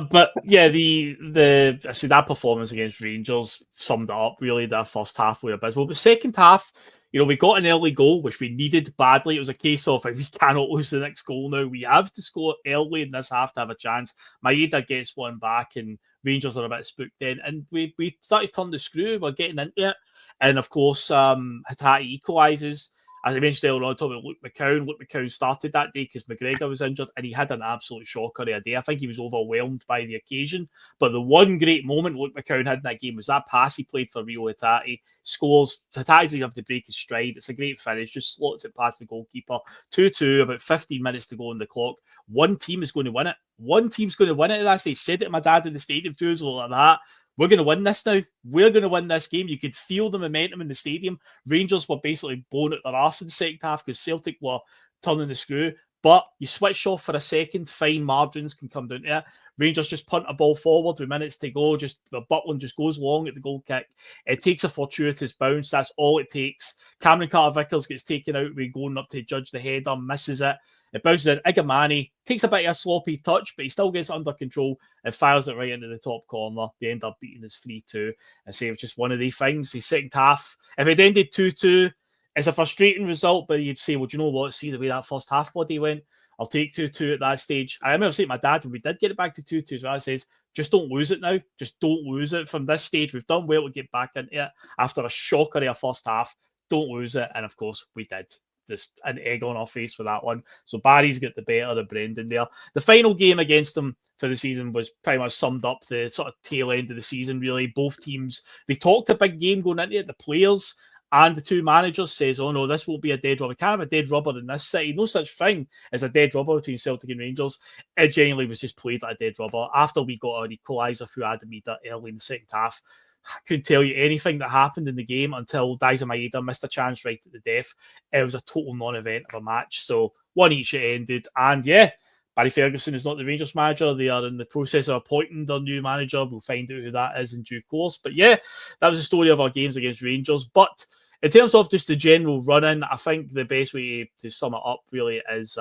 but yeah, I see that performance against Rangers summed it up really. That first half were abysmal, but second half, you know, we got an early goal which we needed badly. It was a case of if we cannot lose the next goal now, we have to score early in this half to have a chance. Maeda gets one back, and Rangers are a bit spooked then, and we started to turn the screw. We're getting into it, and of course, Hatate equalises. As I mentioned earlier on, talking about Luke McCown. Luke McCown started that day because McGregor was injured, and he had an absolute shocker of a day. I think he was overwhelmed by the occasion. But the one great moment Luke McCown had in that game was that pass he played for Rio Hatate. Scores. Hatate doesn't have to break his stride. It's a great finish. Just slots it past the goalkeeper. 2-2, about 15 minutes to go on the clock. One team is going to win it. One team's going to win it at that stage. Said it to my dad in the stadium too, so like that. We're going to win this now. We're going to win this game. You could feel the momentum in the stadium. Rangers were basically blown at their arse in the second half because Celtic were turning the screw. But you switch off for a second, fine margins can come down to it. Rangers just punt a ball forward with minutes to go. Butland just goes long at the goal kick. It takes a fortuitous bounce. That's all it takes. Cameron Carter-Vickers gets taken out. We're going up to judge the header, misses it. It bounces in. Igamani takes a bit of a sloppy touch, but he still gets it under control and fires it right into the top corner. They end up beating us 3-2. I say it was just one of these things. The second half, if it ended 2-2, it's a frustrating result, but you'd say, well, do you know what? See the way that first half body went. I'll take 2-2 at that stage. I remember saying to my dad when we did get it back to 2-2, so I says, just don't lose it now. Just don't lose it from this stage. We've done well to get back into it after a shocker of a first half. Don't lose it. And of course, we did. Just an egg on our face for that one. So Barry's got the better of Brendan there. The final game against them for the season was pretty much summed up the sort of tail end of the season, really. Both teams, they talked a big game going into it. The players and the two managers says, oh no, this won't be a dead rubber. We can't have a dead rubber in this city. No such thing as a dead rubber between Celtic and Rangers. It genuinely was just played like a dead rubber. After we got an equaliser through Adam Maeda early in the second half, I couldn't tell you anything that happened in the game until Daiza Maeda missed a chance right at the death. It was a total non-event of a match. So one each it ended. And yeah, Barry Ferguson is not the Rangers manager. They are in the process of appointing their new manager. We'll find out who that is in due course. But yeah, that was the story of our games against Rangers. But in terms of just the general run-in, I think the best way to sum it up really is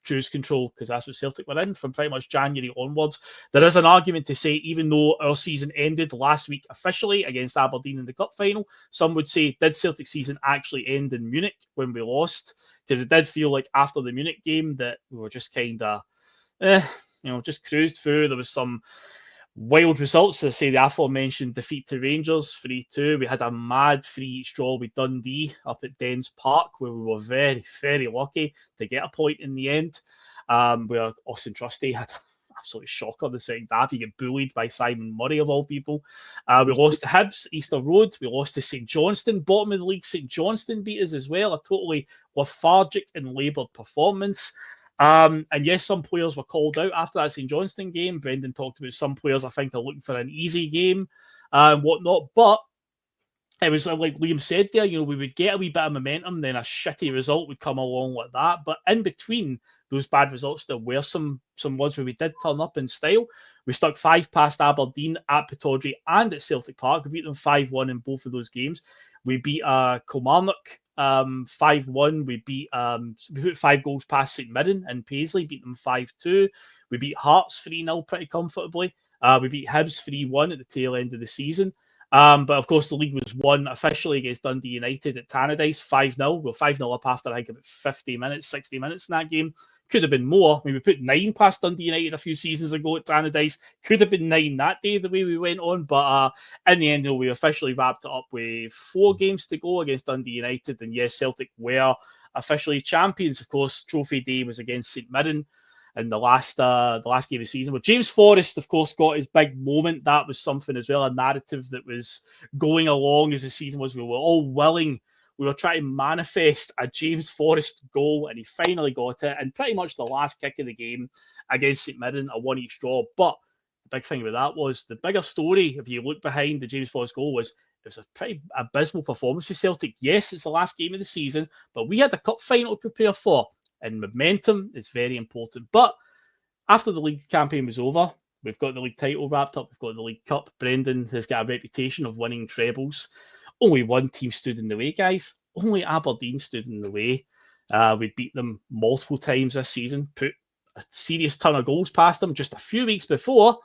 cruise control, because that's what Celtic were in from pretty much January onwards. There is an argument to say, even though our season ended last week officially against Aberdeen in the cup final, some would say, did Celtic season actually end in Munich when we lost? Because it did feel like after the Munich game that we were just kind of, just cruised through. There was some wild results. I say the aforementioned defeat to Rangers 3-2. We had a mad 3-each draw with Dundee up at Dens Park, where we were very, very lucky to get a point in the end. Where Austin Trusty had an absolute shocker in the second half. He got bullied by Simon Murray, of all people. We lost to Hibs, Easter Road. We lost to St Johnstone, bottom of the league. St Johnstone beat us as well. A totally lethargic and laboured performance. And yes, some players were called out after that St Johnstone game. Brendan talked about some players, I think, are looking for an easy game and whatnot. But it was like Liam said there, we would get a wee bit of momentum, then a shitty result would come along like that. But in between those bad results, there were some ones where we did turn up in style. We stuck 5 past Aberdeen at Pittodrie and at Celtic Park. We beat them 5-1 in both of those games. We beat Kilmarnock 5-1. We put 5 goals past St Mirren and Paisley, beat them 5-2. We beat Hearts 3-0 pretty comfortably. We beat Hibs 3-1 at the tail end of the season. But of course, the league was won officially against Dundee United at Tannadice 5-0. Well, 5-0 up after I think about 60 minutes in that game. Could have been more. I mean, we put 9 past Dundee United a few seasons ago at Tannadice. Could have been 9 that day, the way we went on. But in the end, we officially wrapped it up with 4 games to go against Dundee United. And yes, Celtic were officially champions. Of course, trophy day was against St Mirren in the last game of the season. But James Forrest, of course, got his big moment. That was something as well, a narrative that was going along as the season was. We were all willing. We were trying to manifest a James Forrest goal, and he finally got it. And pretty much the last kick of the game against St Mirren, a 1-each draw. But the big thing about that was the bigger story, if you look behind the James Forrest goal, was it was a pretty abysmal performance for Celtic. Yes, it's the last game of the season, but we had the cup final to prepare for. And momentum is very important. But after the league campaign was over, we've got the league title wrapped up. We've got the League Cup. Brendan has got a reputation of winning trebles. Only one team stood in the way, guys. Only Aberdeen stood in the way. We beat them multiple times this season, put a serious ton of goals past them. Just a few weeks before,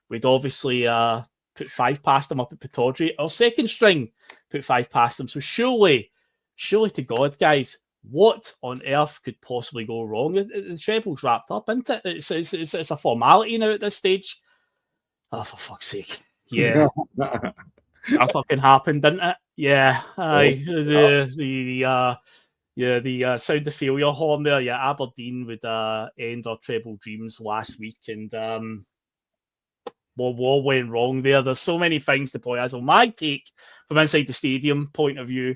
we'd obviously put 5 past them up at Pittodrie. Our second string put 5 past them. So surely to God, guys, what on earth could possibly go wrong? The treble's wrapped up, isn't it? It's a formality now at this stage. Oh, for fuck's sake. Yeah. That fucking happened, didn't it? Yeah. The sound of failure horn there. Yeah, Aberdeen would end our treble dreams last week, and what went wrong there? There's so many things to point out. So my take from inside the stadium point of view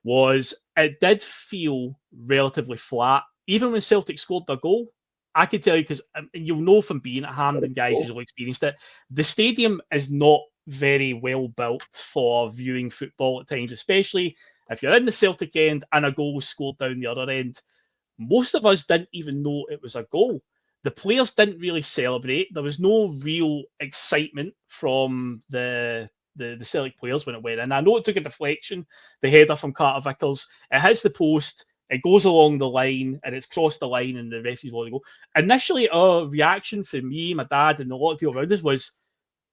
was it did feel relatively flat. Even when Celtic scored their goal, I can tell you, because you'll know from being at Hampden, guys, who've experienced it, the stadium is not very well built for viewing football at times, especially if you're in the Celtic end and a goal was scored down the other end. Most of us didn't even know it was a goal. The players didn't really celebrate. There was no real excitement from the Celtic players when it went in. I know it took a deflection, the header from Carter Vickers. It hits the post, it goes along the line, and it's crossed the line, and the referees want to go. Initially, our reaction from me, my dad, and a lot of people around us was,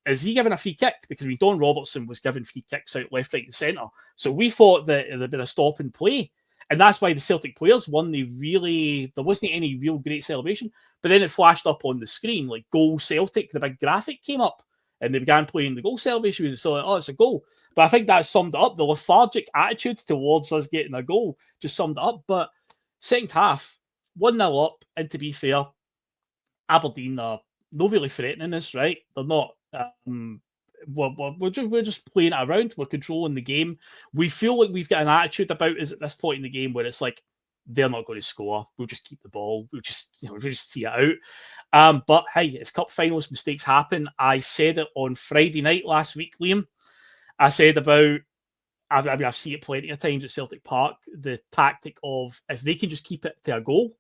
is he giving a free kick? Because Don Robertson was giving free kicks out left, right, and centre. So we thought that there'd been a stop and play. And that's why the Celtic players won. There wasn't any real great celebration. But then it flashed up on the screen, like goal Celtic, the big graphic came up. And they began playing the goal celebration. So, it's a goal. But I think that summed it up. The lethargic attitude towards us getting a goal just summed it up. But second half, 1-0 up. And to be fair, Aberdeen are not really threatening us, right? They're not. We're just playing it around. We're controlling the game. We feel like we've got an attitude about us at this point in the game where it's like, they're not going to score. We'll just keep the ball. We'll just see it out. But hey, it's cup finals. Mistakes happen. I said it on Friday night last week, Liam. I said about, I've seen it plenty of times at Celtic Park, the tactic of if they can just keep it to a goal,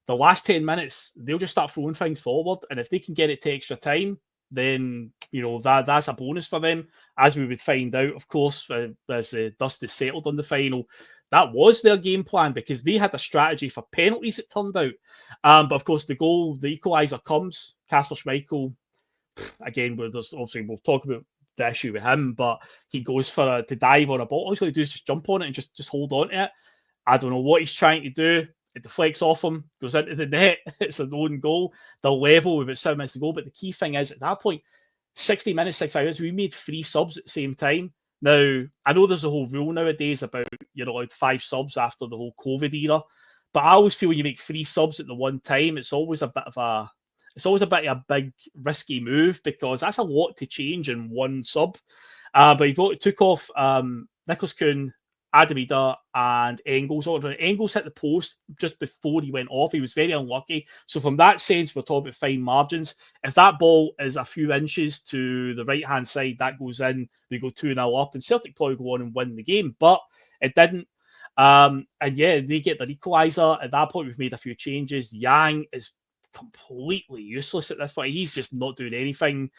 the last 10 minutes, they'll just start throwing things forward. And if they can get it to extra time, then that's a bonus for them. As we would find out, of course, as the dust is settled on the final, that was their game plan because they had a strategy for penalties, it turned out. But of course, the equaliser comes. Kasper Schmeichel, again, we'll talk about the issue with him, but he goes to dive on a ball. All he's going to do is just jump on it and just hold on to it. I don't know what he's trying to do. It deflects off him, goes into the net. It's an own goal. They'll level with about 7 minutes to go. But the key thing is, at that point, 60 minutes, 65 minutes, we made 3 subs at the same time. Now, I know there's a whole rule nowadays about you're allowed 5 subs after the whole COVID era, but I always feel when you make 3 subs at the one time, it's always a bit of a big risky move because that's a lot to change in one sub. But he took off Nicholas Kuhn, Adamida and Engels. Engels hit the post just before he went off. He was very unlucky. So from that sense, we're talking about fine margins. If that ball is a few inches to the right-hand side, that goes in, we go 2-0 up, and Celtic probably go on and win the game. But it didn't. And yeah, they get their equaliser. At that point, we've made a few changes. Yang is completely useless at this point. He's just not doing anything.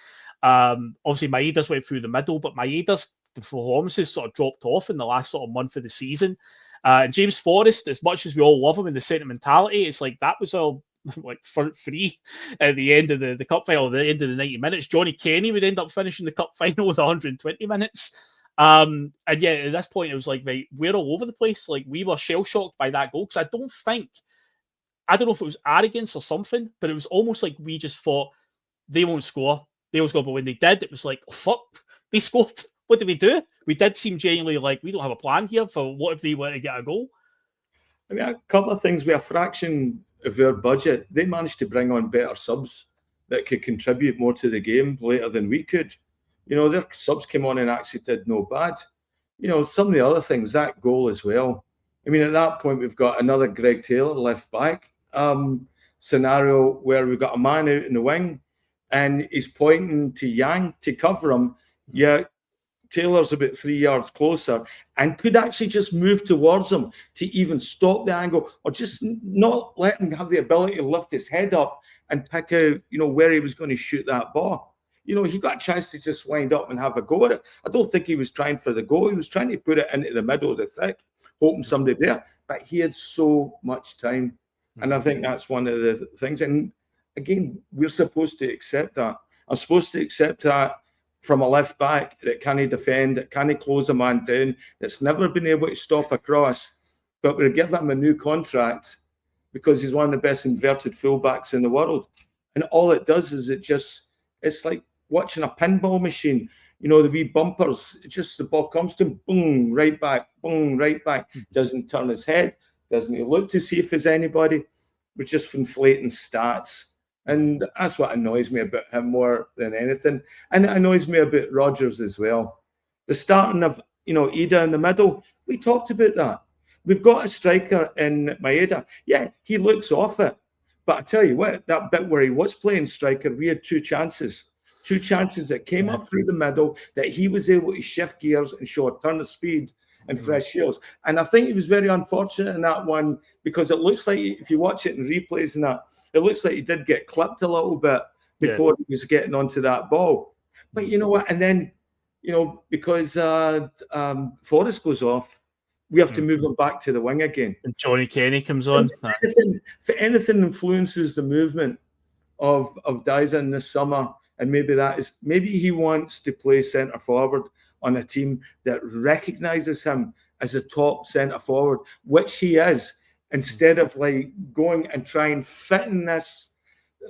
Obviously, Maeda's went through the middle, but Maeda's performances sort of dropped off in the last sort of month of the season. And James Forrest, as much as we all love him and the sentimentality, it's like that was all like free at the end of the cup final, the end of the 90 minutes. Johnny Kenny would end up finishing the cup final with 120 minutes. And yeah, at this point, it was like, right, we're all over the place. Like, we were shell-shocked by that goal, because I don't know if it was arrogance or something, but it was almost like we just thought they won't score. They will score. But when they did, it was like, oh, fuck, they scored. What did we do? We did seem genuinely like, we don't have a plan here for what if they were to get a goal. I mean, a couple of things. With a fraction of their budget, they managed to bring on better subs that could contribute more to the game later than we could. You know, their subs came on and actually did no bad. You know, some of the other things, that goal as well. I mean, at that point, we've got another Greg Taylor left back scenario where we've got a man out in the wing and he's pointing to Yang to cover him. Yeah, Taylor's about 3 yards closer and could actually just move towards him to even stop the angle, or just not let him have the ability to lift his head up and pick out, you know, where he was going to shoot that ball. You know, he got a chance to just wind up and have a go at it. I don't think he was trying for the goal. He was trying to put it into the middle of the thick, hoping somebody there. But he had so much time. And I think that's one of the things. And again, we're supposed to accept that. I'm supposed to accept that from a left back that can't defend, that can't close a man down, that's never been able to stop a cross. But we're giving him a new contract because he's one of the best inverted fullbacks in the world. And all it does is it's like watching a pinball machine. You know, the wee bumpers, it's just the ball comes to him, boom, right back, boom, right back. Doesn't turn his head, doesn't he look to see if there's anybody. We're just inflating stats. And that's what annoys me about him more than anything. And it annoys me about Rodgers as well. The starting of, you know, Ida in the middle, we talked about that. We've got a striker in Maeda. Yeah, he looks off it. But I tell you what, that bit where he was playing striker, we had two chances that came up through the middle that he was able to shift gears and show a turn of speed and fresh shields. And I think he was very unfortunate in that one, because it looks like, if you watch it in replays and that, it looks like he did get clipped a little bit before he was getting onto that ball. But you know what? And then, you know, because Forrest goes off, we have to move him back to the wing again. And Johnny Kenny comes on. If anything influences the movement of Dyson this summer, and maybe he wants to play centre forward on a team that recognises him as a top centre forward, which he is, instead of like going and trying fit in this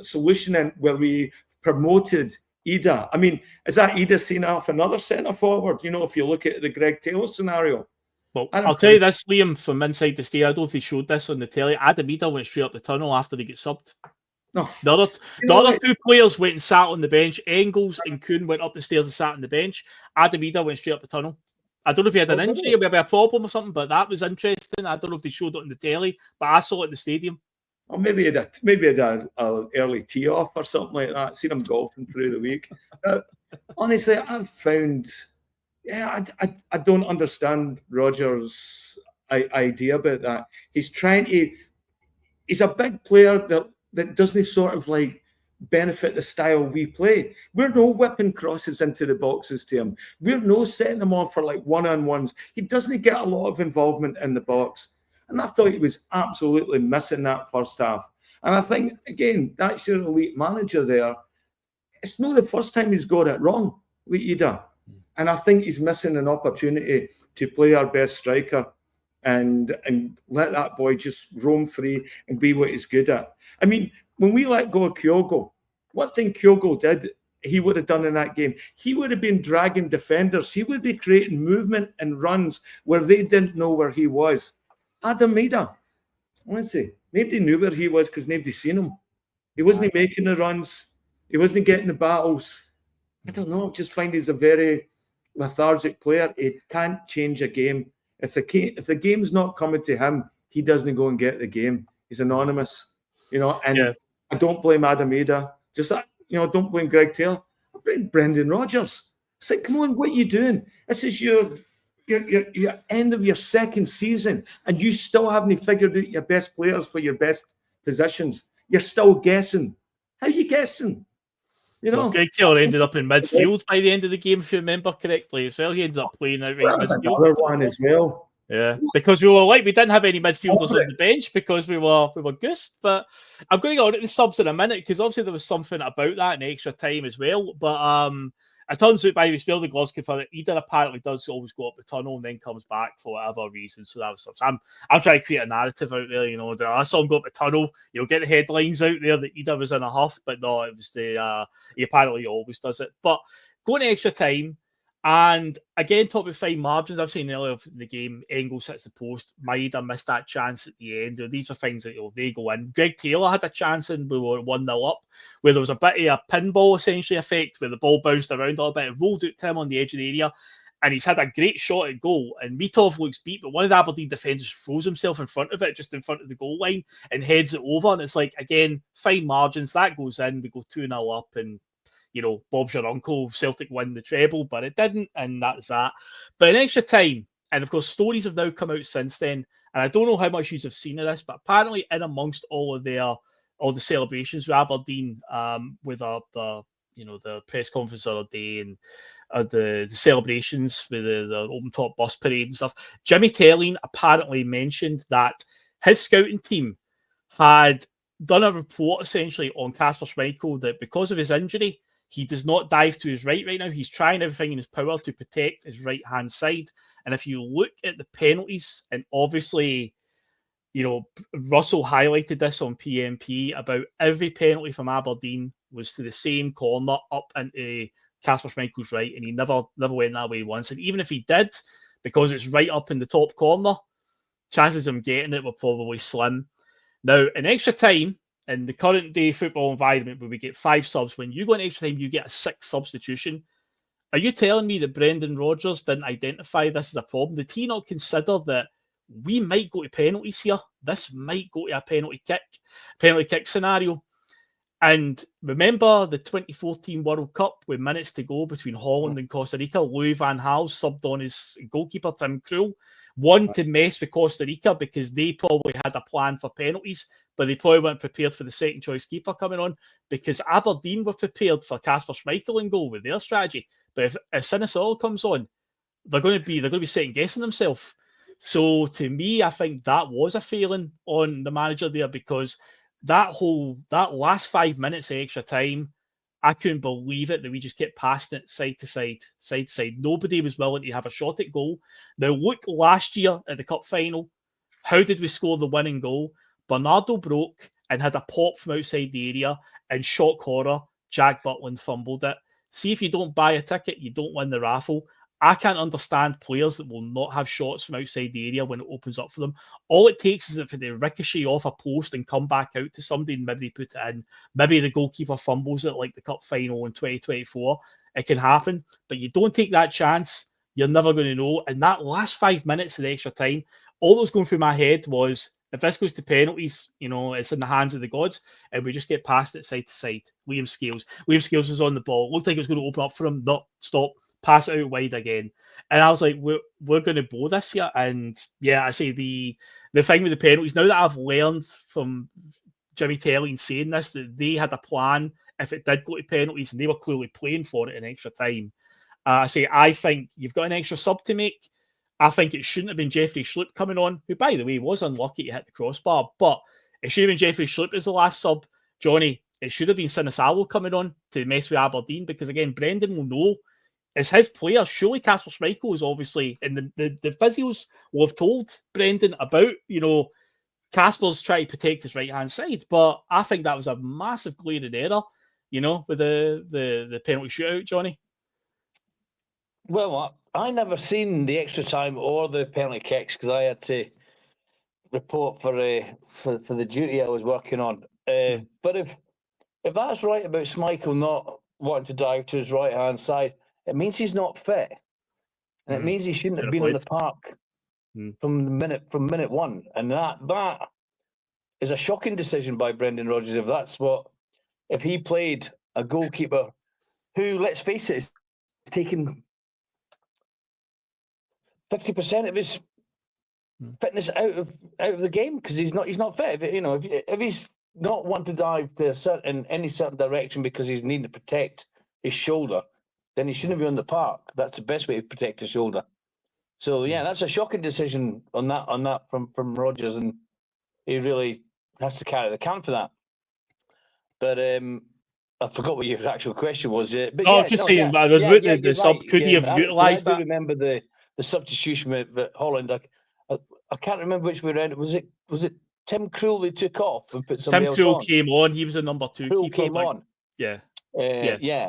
solution in where we promoted Ida. I mean, is that Ida seen off another centre forward? You know, if you look at the Greg Taylor scenario. Well, I'll tell you this, Liam, from inside the stadium. I don't know if they showed this on the telly. Adamida went straight up the tunnel after he got subbed. No. The other two players went and sat on the bench. Engels and Kuhn went up the stairs and sat on the bench. Adamida went straight up the tunnel. I don't know if he had an injury or maybe a problem or something, but that was interesting. I don't know if they showed it on the telly, but I saw it in the stadium. Or maybe he had an early tee off or something like that. Seen him golfing through the week. Honestly, I've found, I don't understand Rodgers' idea about that. He's a big player that doesn't sort of like benefit the style we play. We're no whipping crosses into the boxes to him. We're no setting him off for like one-on-ones. He doesn't get a lot of involvement in the box. And I thought he was absolutely missing that first half. And I think, again, that's your elite manager there. It's not the first time he's got it wrong with Ida. And I think he's missing an opportunity to play our best striker and let that boy just roam free and be what he's good at. I mean, when we let go of Kyogo, one thing Kyogo did, he would have done in that game, he would have been dragging defenders. He would be creating movement and runs where they didn't know where he was. Adamida, honestly, nobody knew where he was because nobody seen him. He wasn't making the runs. He wasn't getting the battles. I don't know. I just find he's a very lethargic player. He can't change a game. If the game's not coming to him, he doesn't go and get the game. He's anonymous, you know. And I don't blame Adam Ada. Just don't blame Greg Taylor. I blame Brendan Rodgers. It's like, come on, what are you doing? This is your end of your second season, and you still haven't figured out your best players for your best positions. You're still guessing. How are you guessing? You know, well, Greg Taylor ended up in midfield by the end of the game, if you remember correctly, as well. He ended up playing out right midfield. Another one as well. Yeah, because we didn't have any midfielders on the bench because we were goosed. But I'm going to go on to the subs in a minute because obviously there was something about that in extra time as well. But it turns out by the spell the Glasgow for it, Eden apparently does always go up the tunnel and then comes back for whatever reason. So that was something. I'm trying to create a narrative out there. You know, I saw him go up the tunnel. You'll get the headlines out there that Eden was in a huff, but no, it was he apparently always does it. But going to extra time. And again, talk about fine margins. I've seen earlier in the game, Engels hits the post. Maeda missed that chance at the end. These are things that they go in. Greg Taylor had a chance and we were 1-0 up, where there was a bit of a pinball essentially effect, where the ball bounced around a little bit, it rolled out to him on the edge of the area, and he's had a great shot at goal. And Mitov looks beat, but one of the Aberdeen defenders throws himself in front of it, just in front of the goal line, and heads it over. And it's like, again, fine margins. That goes in. We go 2-0 up, and you know, Bob's your uncle, Celtic win the treble, but it didn't, and that's that. But in extra time, and of course, stories have now come out since then, and I don't know how much you have seen of this, but apparently in amongst all the celebrations with Aberdeen, with the press conference the other day and the celebrations with the open top bus parade and stuff, Jimmy Telling apparently mentioned that his scouting team had done a report essentially on Kasper Schmeichel that because of his injury, he does not dive to his right now. He's trying everything in his power to protect his right-hand side. And if you look at the penalties, and obviously, you know, Russell highlighted this on PMP about every penalty from Aberdeen was to the same corner up into Kasper Schmeichel's right, and he never went that way once. And even if he did, because it's right up in the top corner, chances of him getting it were probably slim. Now, in extra time, in the current day football environment where we get 5 subs, when you go in extra time, you get a 6th substitution. Are you telling me that Brendan Rodgers didn't identify this as a problem? Did he not consider that we might go to penalties here? This might go to a penalty kick scenario. And remember the 2014 World Cup with minutes to go between Holland and Costa Rica, Louis van Gaal subbed on his goalkeeper, Tim Krul, one to mess with Costa Rica because they probably had a plan for penalties, but they probably weren't prepared for the second choice keeper coming on because Aberdeen were prepared for Kasper Schmeichel in goal with their strategy. But if Sinisol comes on, they're going to be second guessing themselves. So to me, I think that was a failing on the manager there because that last 5 minutes of extra time, I couldn't believe it that we just kept passing it side to side. Nobody was willing to have a shot at goal. Now look, last year at the cup final, how did we score the winning goal? Bernardo broke and had a pop from outside the area, and shock horror, Jack Butland fumbled it. See, if you don't buy a ticket, you don't win the raffle. I can't understand players that will not have shots from outside the area when it opens up for them. All it takes is if they ricochet off a post and come back out to somebody and maybe they put it in. Maybe the goalkeeper fumbles it like the cup final in 2024. It can happen, but you don't take that chance, you're never going to know. And that last 5 minutes of the extra time, all that was going through my head was, if this goes to penalties, you know, it's in the hands of the gods, and we just get past it side to side. Liam Scales was on the ball. Looked like it was going to open up for him. No, stop. Pass it out wide again. And I was like, we're going to blow this here. And yeah, I say the thing with the penalties, now that I've learned from Jimmy Telling saying this, that they had a plan if it did go to penalties, and they were clearly playing for it in extra time. I think you've got an extra sub to make. I think it shouldn't have been Jeffrey Schlupp coming on, who, by the way, was unlucky to hit the crossbar, but it should have been Jeffrey Schlupp as the last sub. Johnny, it should have been Sinisalo coming on to mess with Aberdeen, because again, Brendan will know it's his player. Surely Kasper Schmeichel is obviously, and the physios will have told Brendan about, you know, Kasper's trying to protect his right-hand side, but I think that was a massive glaring error, you know, with the penalty shootout, Johnny. Well, I never seen the extra time or the penalty kicks because I had to report for the duty I was working on. But if that's right about Schmeichel not wanting to dive to his right-hand side, it means he's not fit. And it means he shouldn't have been in the park from minute one, and that is a shocking decision by Brendan Rodgers. If he played a goalkeeper who, let's face it, is taking 50% of his fitness out of the game because he's not fit. If he's not wanting to dive to any certain direction because he's needing to protect his shoulder, then he shouldn't be on the park. That's the best way to protect his shoulder. So yeah, that's a shocking decision on that from Rodgers, and he really has to carry the can for that. But I forgot what your actual question was. But saying, I was with the sub. Could he have utilised that? I do remember the substitution with Holland. I can't remember which way around. Was it Tim Krul who took off and put somebody else on? Tim Krul came on. He was a number 2 Krul keeper. Came on. Yeah.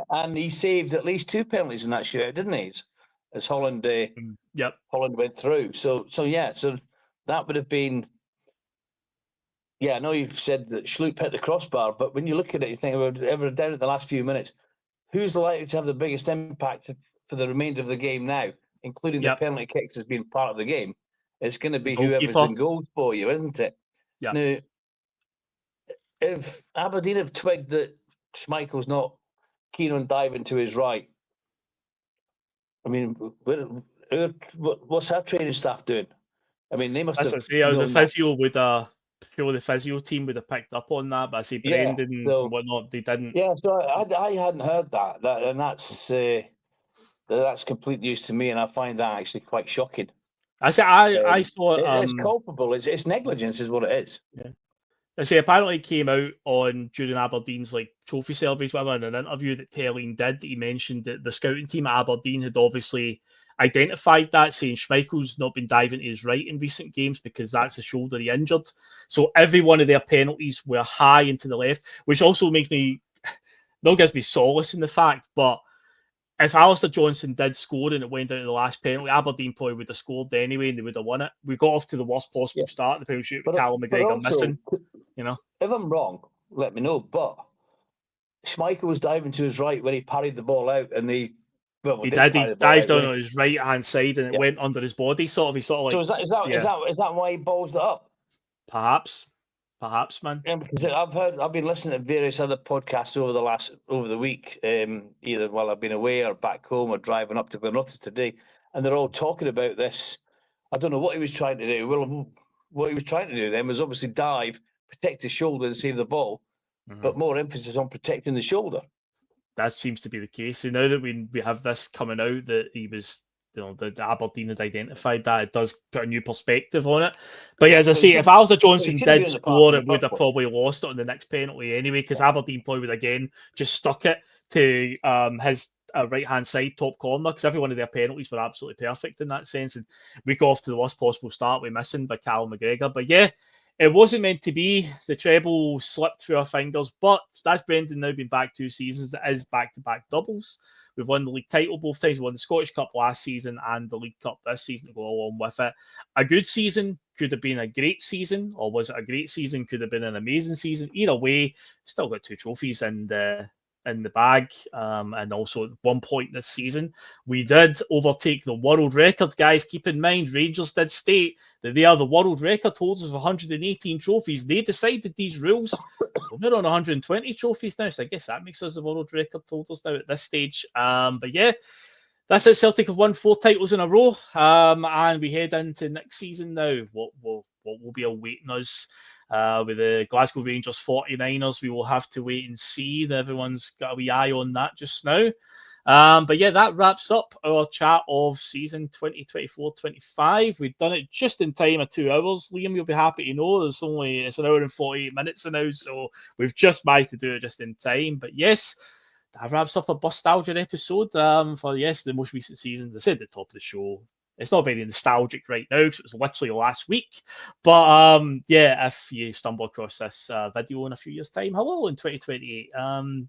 And he saved at least 2 penalties in that shootout, didn't he? As Holland, Holland went through. So that would have been. Yeah, I know you've said that Schlupp hit the crossbar, but when you look at it, you think about ever down at the last few minutes, who's likely to have the biggest impact for the remainder of the game now, including the penalty kicks as being part of the game? It's going to be whoever's in goals for you, isn't it? Yeah. Now, if Aberdeen have twigged that Schmeichel's not keen on diving to his right, I mean, what's our training staff doing? I mean, they must have. The physio would sure the physio team would have picked up on that, but I see Brendan and whatnot, they didn't. Yeah, so I hadn't heard that, and that's complete news to me, and I find that actually quite shocking. I saw it's culpable. It's negligence, is what it is. Yeah. I say apparently it came out during Aberdeen's trophy celebration, whatever, in an interview that Telling did. He mentioned that the scouting team at Aberdeen had obviously identified that, saying Schmeichel's not been diving to his right in recent games because that's the shoulder he injured. So every one of their penalties were high into the left, which also gives me solace in the fact, but if Alistair Johnson did score and it went down to the last penalty, Aberdeen probably would have scored anyway and they would have won it. We got off to the worst possible start in the penalty shoot with Callum McGregor missing. If I'm wrong, let me know, but Schmeichel was diving to his right when he parried the ball out, and he dived down on his right hand side and it went under his body. So is that why he balls it up? Perhaps, man. Yeah, because I've been listening to various other podcasts over the week, either while I've been away or back home or driving up to Glenorchy today, and they're all talking about this. I don't know what he was trying to do. Well, what he was trying to do then was obviously dive, protect his shoulder and save the ball, but more emphasis on protecting the shoulder. That seems to be the case. So now that we have this coming out that he was, the Aberdeen had identified that, it does put a new perspective on it. But yeah, as I say, if Alistair Johnson did score, it would have probably lost it on the next penalty anyway, because Aberdeen probably would again just stuck it to his right-hand side top corner, because every one of their penalties were absolutely perfect in that sense. And we got off to the worst possible start with missing by Callum McGregor. But yeah, it wasn't meant to be. The treble slipped through our fingers, but that's Brendan now been back 2 seasons. That is back-to-back doubles. We've won the league title both times. We won the Scottish Cup last season and the League Cup this season to go along with it. A good season could have been a great season, or was it a great season? Could have been an amazing season. Either way, still got 2 trophies in the bag, and also at one point this season we did overtake the world record. Guys, keep in mind, Rangers did state that they are the world record holders of 118 trophies. They decided these rules. We're on 120 trophies now, so I guess that makes us the world record holders now at this stage. But yeah, that's it. Celtic have won 4 titles in a row, and we head into next season now. What will be awaiting us with the Glasgow Rangers 49ers? We will have to wait and see. Everyone's got a wee eye on that just now. But yeah, that wraps up our chat of season 2024-25. We've done it just in time of 2 hours. Liam, you'll be happy to know it's an hour and 48 minutes now, so we've just managed to do it just in time. But yes, that wraps up a Bustalgia episode for the most recent season. I said at the top of the show, it's not very nostalgic right now because it was literally last week. But yeah, if you stumble across this video in a few years' time, hello in 2028.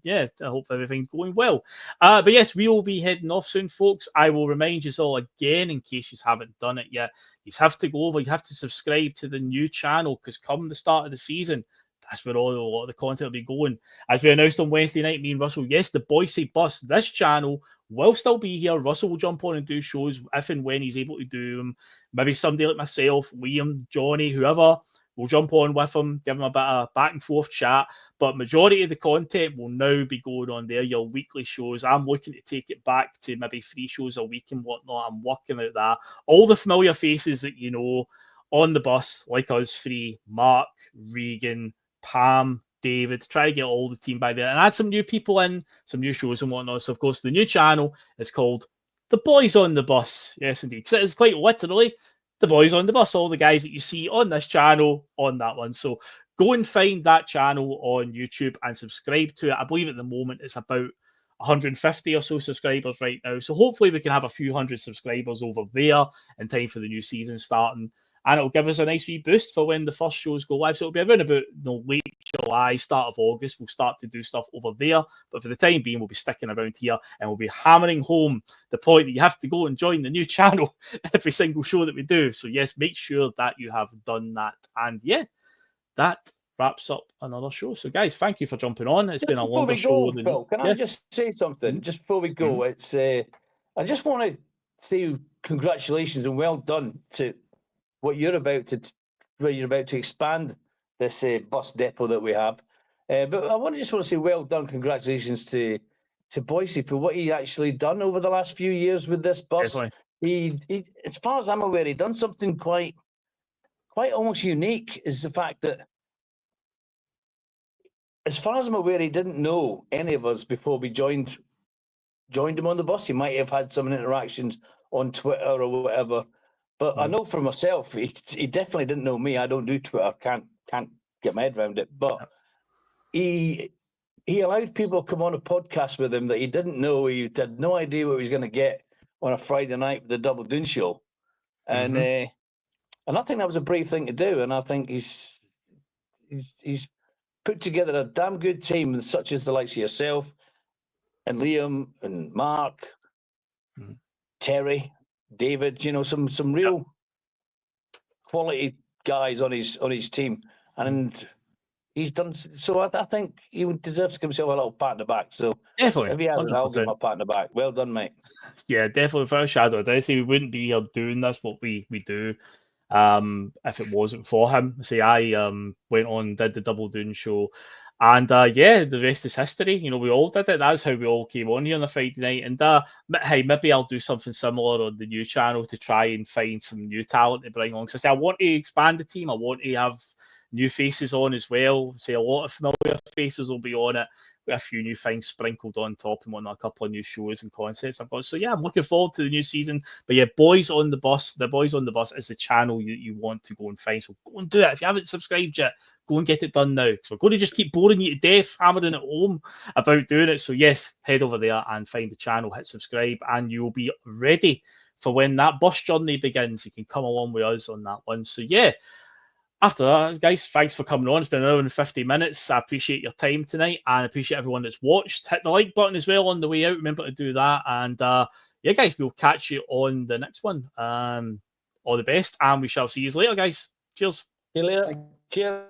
Yeah, I hope everything's going well. But yes, we will be heading off soon, folks. I will remind you all again, in case you haven't done it yet, you have to go over, you have to subscribe to the new channel, because come the start of the season, that's where a lot of the content will be going. As we announced on Wednesday night, me and Russell, yes, the Boise Bus, this channel will still be here. Russell will jump on and do shows if and when he's able to do them. Maybe somebody like myself, Liam, Johnny, whoever, will jump on with him, give him a bit of back and forth chat. But majority of the content will now be going on there, your weekly shows. I'm looking to take it back to maybe 3 shows a week and whatnot. I'm working out that. All the familiar faces that you know on the bus, like us 3, Mark, Regan, Pam, David, try to get all the team by there and add some new people in, some new shows and whatnot. So, of course, the new channel is called The Boys on the Bus. Yes, indeed. Because it is quite literally The Boys on the Bus, all the guys that you see on this channel on that one. So go and find that channel on YouTube and subscribe to it. I believe at the moment it's about 150 or so subscribers right now. So hopefully we can have a few hundred subscribers over there in time for the new season starting. And it'll give us a nice wee boost for when the first shows go live. So it'll be around about late July, start of August. We'll start to do stuff over there. But for the time being, we'll be sticking around here and we'll be hammering home the point that you have to go and join the new channel every single show that we do. So yes, make sure that you have done that. And yeah, that wraps up another show. So guys, thank you for jumping on. It's been a longer show than... Phil, can I just say something? Just before we go, it's I just want to say congratulations and well done to what you're about to expand this bus depot that we have. But I just want to say well done, congratulations to Boise for what he actually done over the last few years with this bus. He as far as I'm aware, he done something quite almost unique. Is the fact that, as far as I'm aware, he didn't know any of us before we joined him on the bus. He might have had some interactions on Twitter or whatever. But I know for myself, he definitely didn't know me. I don't do Twitter. Can't get my head around it. But he allowed people to come on a podcast with him that he didn't know. He had no idea what he was going to get on a Friday night with the Double Doon show. And I think that was a brave thing to do. And I think he's put together a damn good team, such as the likes of yourself and Liam and Mark, Terry, David, you know, some real quality guys on his team, and he's done so. I think he deserves to give himself a little pat on the back. So definitely, if he hasn't, I'll give him a pat on the back. Well done, mate. Yeah, definitely. Without a shadow of a doubt, we wouldn't be here doing this what we do if it wasn't for him. See, I went on, did the Double Doon show. And yeah, the rest is history. You know, we all did it. That's how we all came on here on a Friday night. And hey, maybe I'll do something similar on the new channel to try and find some new talent to bring on. Because I want to expand the team. I want to have new faces on as well. Say a lot of familiar faces will be on it, with a few new things sprinkled on top and a couple of new shows and concepts I've got. So yeah, I'm looking forward to the new season. But yeah, Boys on the Bus. The Boys on the Bus is the channel you want to go and find. So go and do it. If you haven't subscribed yet, go and get it done now. So we're going to just keep boring you to death, hammering at home about doing it. So yes, head over there and find the channel, hit subscribe, and you'll be ready for when that bus journey begins. You can come along with us on that one. So yeah, after that, guys, thanks for coming on. It's been an hour and 50 minutes. I appreciate your time tonight and I appreciate everyone that's watched. Hit the like button as well on the way out. Remember to do that. And yeah, guys, we'll catch you on the next one. All the best, and we shall see you later, guys. Cheers. See you later. Cheers.